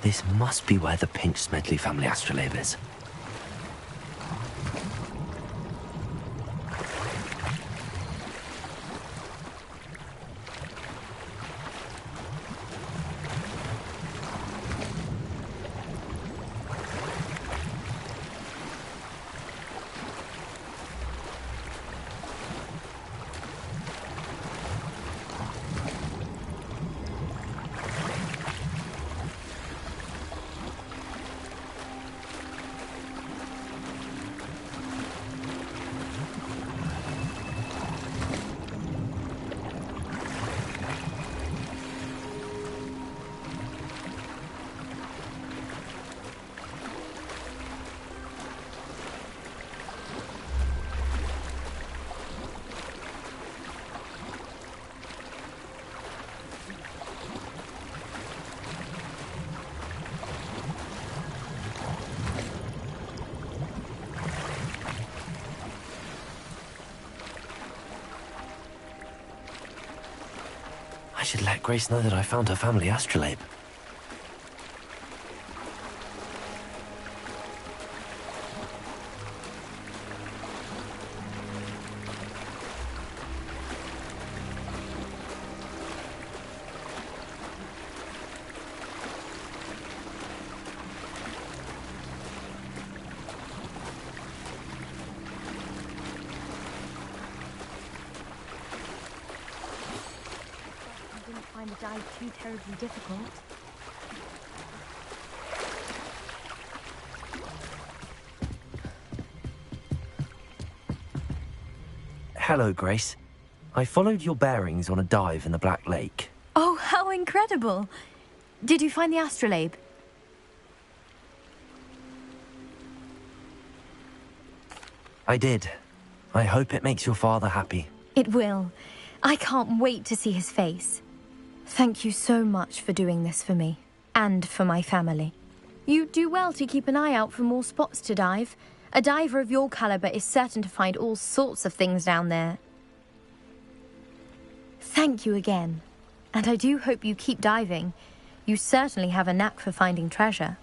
This must be where the Pinch Smedley family astrolabe is. should let Grace know that I found her family astrolabe. Find the dive too terribly difficult. Hello, Grace. I followed your bearings on a dive in the Black Lake. Oh, how incredible! Did you find the astrolabe? I did. I hope it makes your father happy. It will. I can't wait to see his face. Thank you so much for doing this for me, and for my family. You do well to keep an eye out for more spots to dive. A diver of your caliber is certain to find all sorts of things down there. Thank you again. And I do hope you keep diving. You certainly have a knack for finding treasure.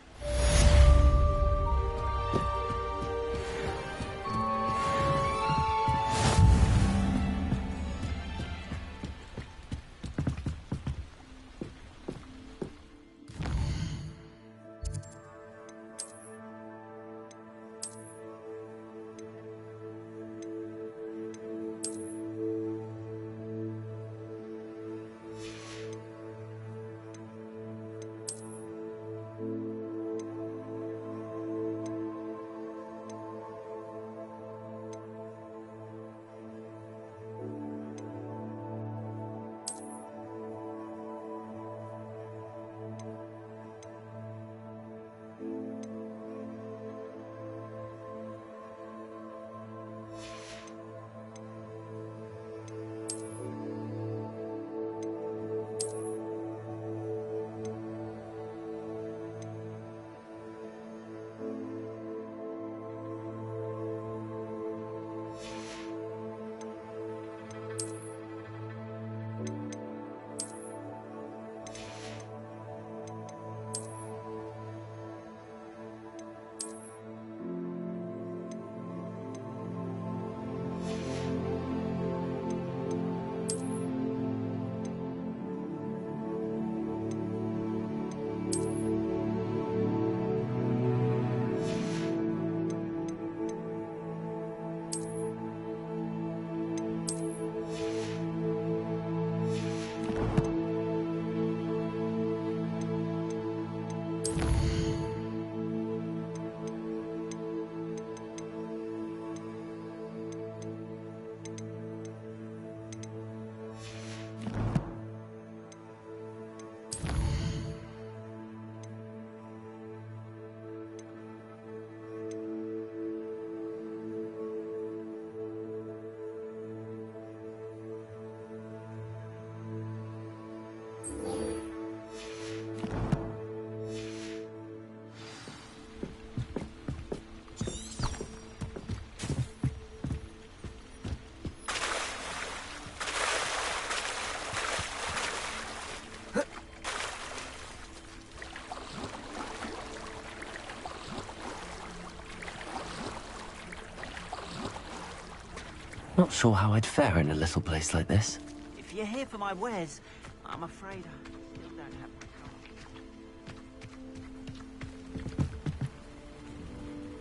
Not sure how I'd fare in a little place like this. If you're here for my wares, I'm afraid I still don't have my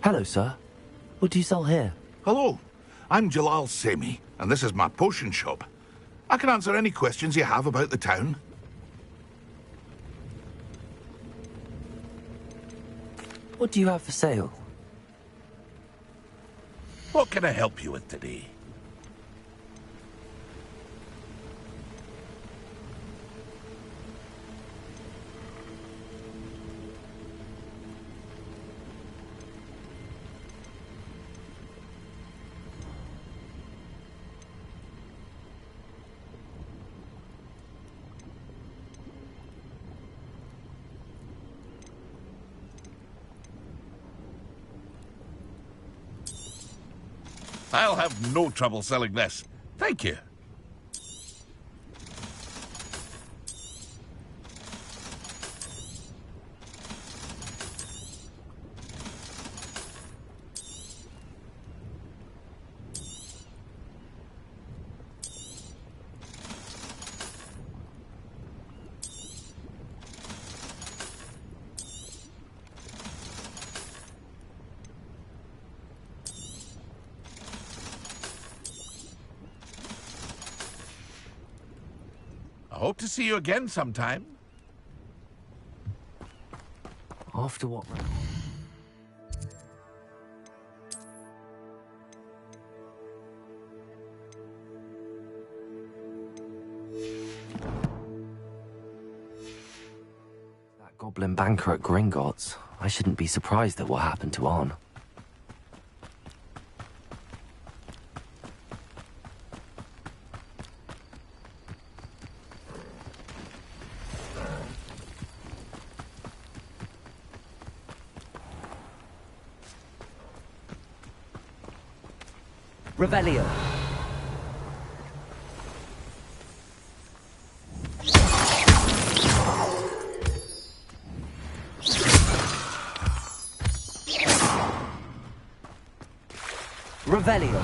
car. Hello, sir. What do you sell here? Hello, I'm Jalal Semi, and this is my potion shop. I can answer any questions you have about the town. What do you have for sale? What can I help you with today? I'll have no trouble selling this. Thank you. Hope to see you again sometime. After what? That goblin banker at Gringotts. I shouldn't be surprised at what happened to Arn. Revelio. Revelio.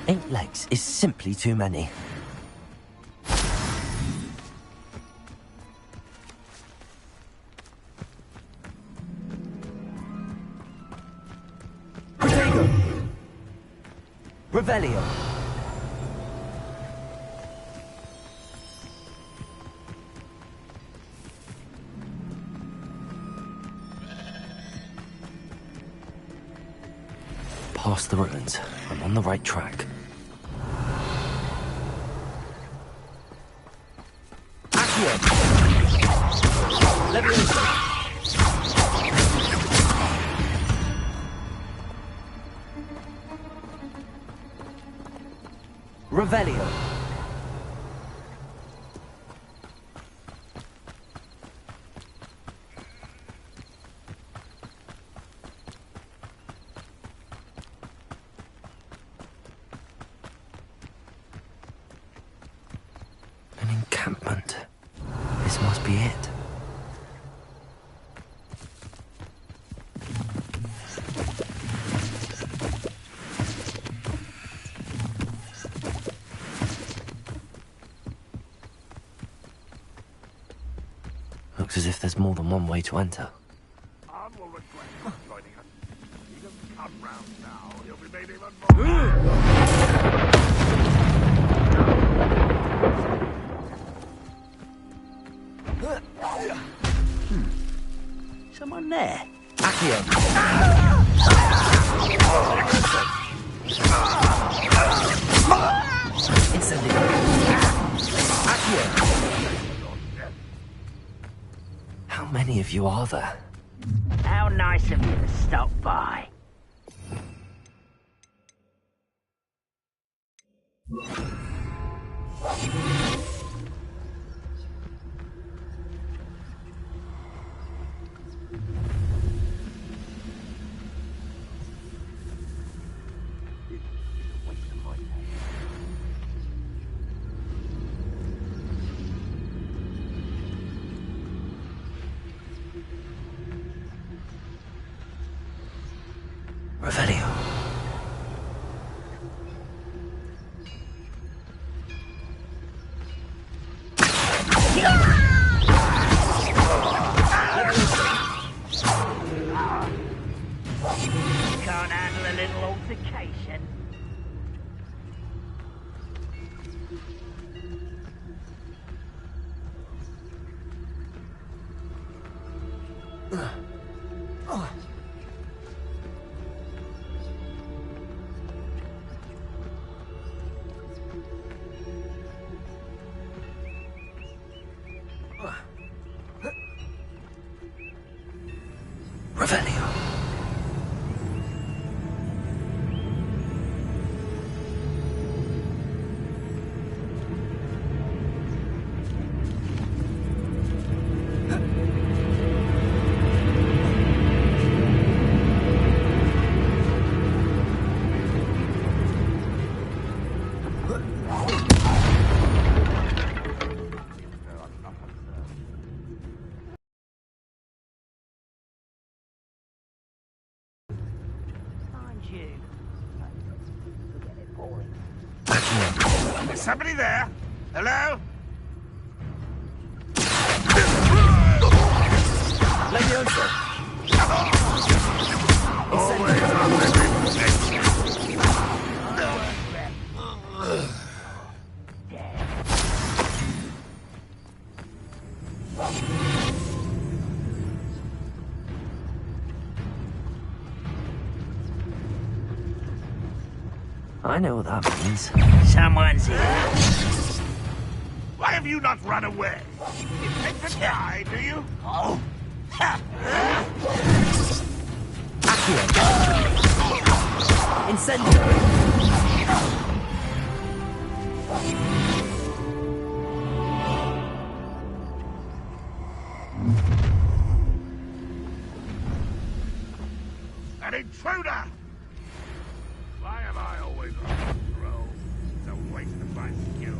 Eight legs is simply too many. Revelio. Past the ruins. I'm on the right track. Revelio. An encampment. This must be it. Looks as if there's more than one way to enter. Arn will regret not joining us. He doesn't come round now. He'll be made even Someone there. How many of you are there? How nice of you to stop by. Revelio. Can't handle a little altercation. Revelio. Accio. Is somebody there? Hello? Levioso. I know what that means. Someone's here. Why have you not run away? You think to die, do you? Oh. Ha. Accio. Incendio. An intruder! Why am I always on control? It's a waste of my skill.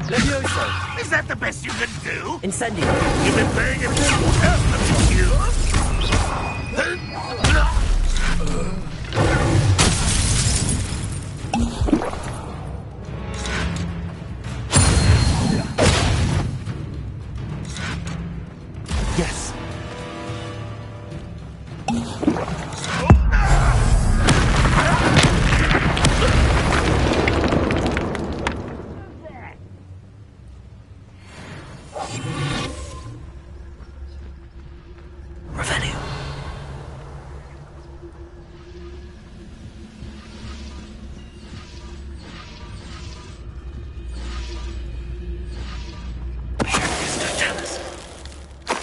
Levioso. Is that the best you can do? Incendio. You've been paying attention to you. Yes.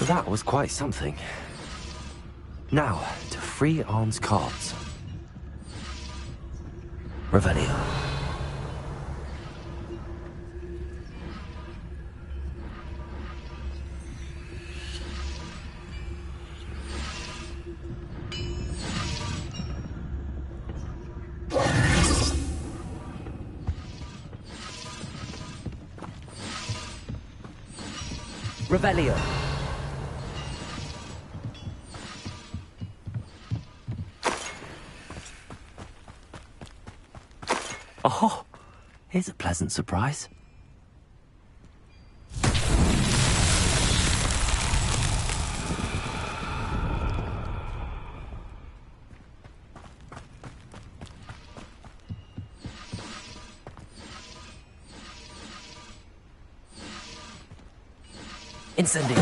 That was quite something. Now, to free Arn's cards. Revelio. Revelio. Oh, here's a pleasant surprise. Incendio.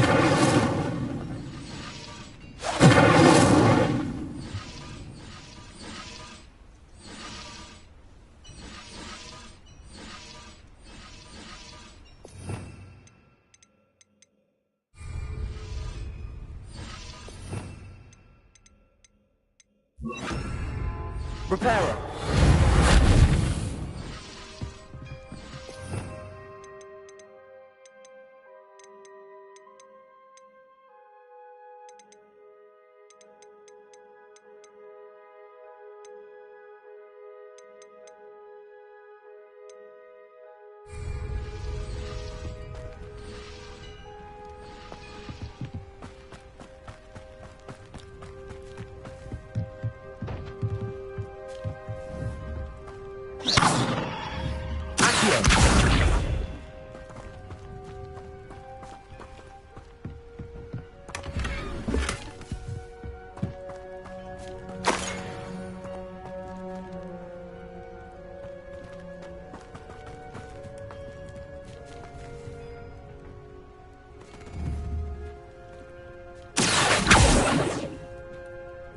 Reparo.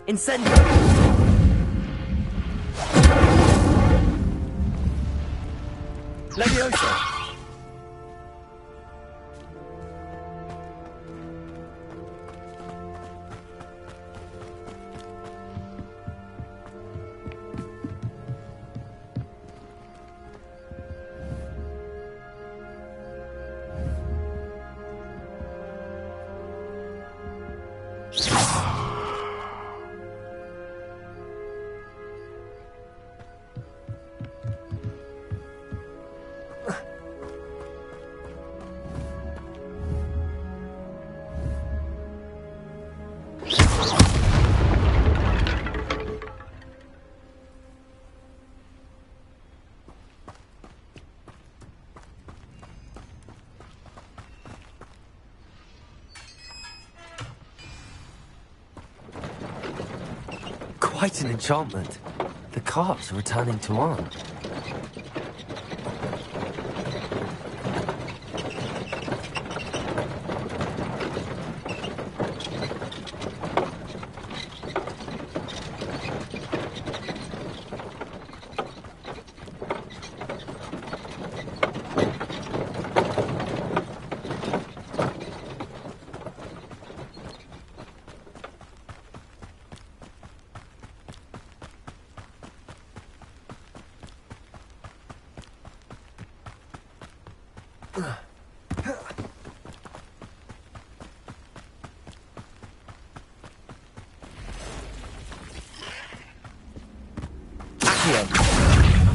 Incendio! Levioso! Quite an enchantment. The carts are returning to Arn.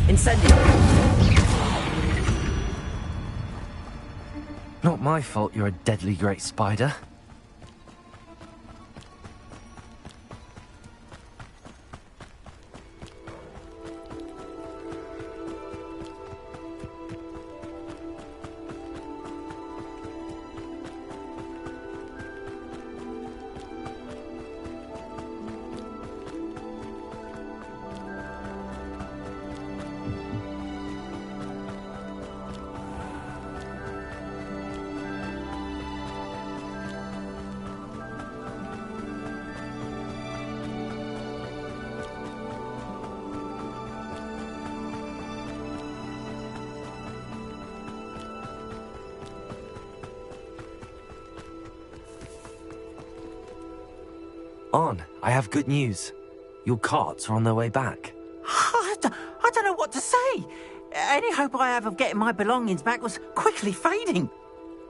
Incendio! Not my fault you're a deadly great spider. Arn, I have good news. Your carts are on their way back. I don't know what to say. Any hope I have of getting my belongings back was quickly fading.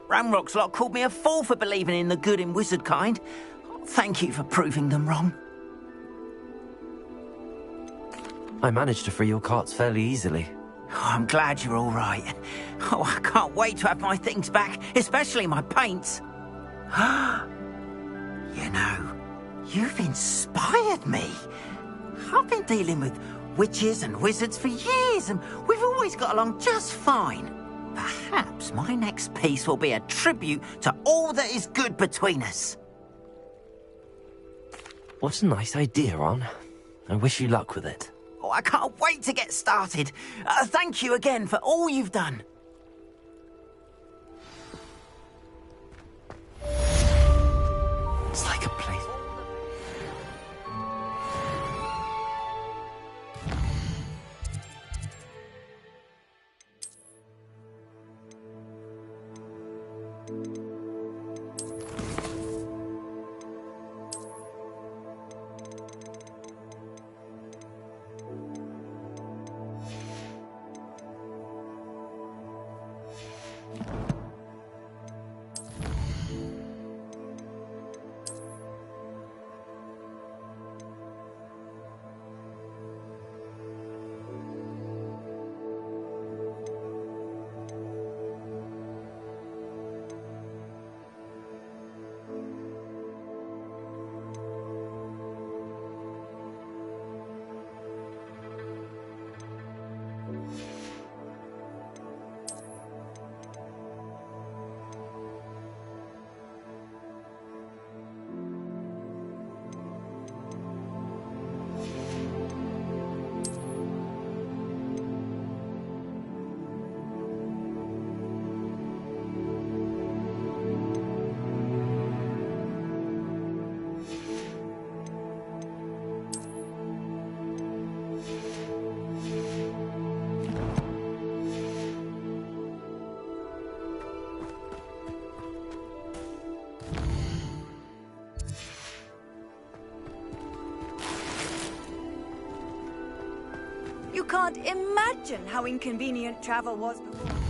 Ramrock's lot called me a fool for believing in the good in wizard kind. Thank you for proving them wrong. I managed to free your carts fairly easily. Oh, I'm glad you're all right. Oh, I can't wait to have my things back, especially my paints. You know, you've inspired me. I've been dealing with witches and wizards for years, and we've always got along just fine. Perhaps my next piece will be a tribute to all that is good between us. What a nice idea, Arn. I wish you luck with it. Oh, I can't wait to get started. Thank you again for all you've done. It's like a place. can't imagine how inconvenient travel was before.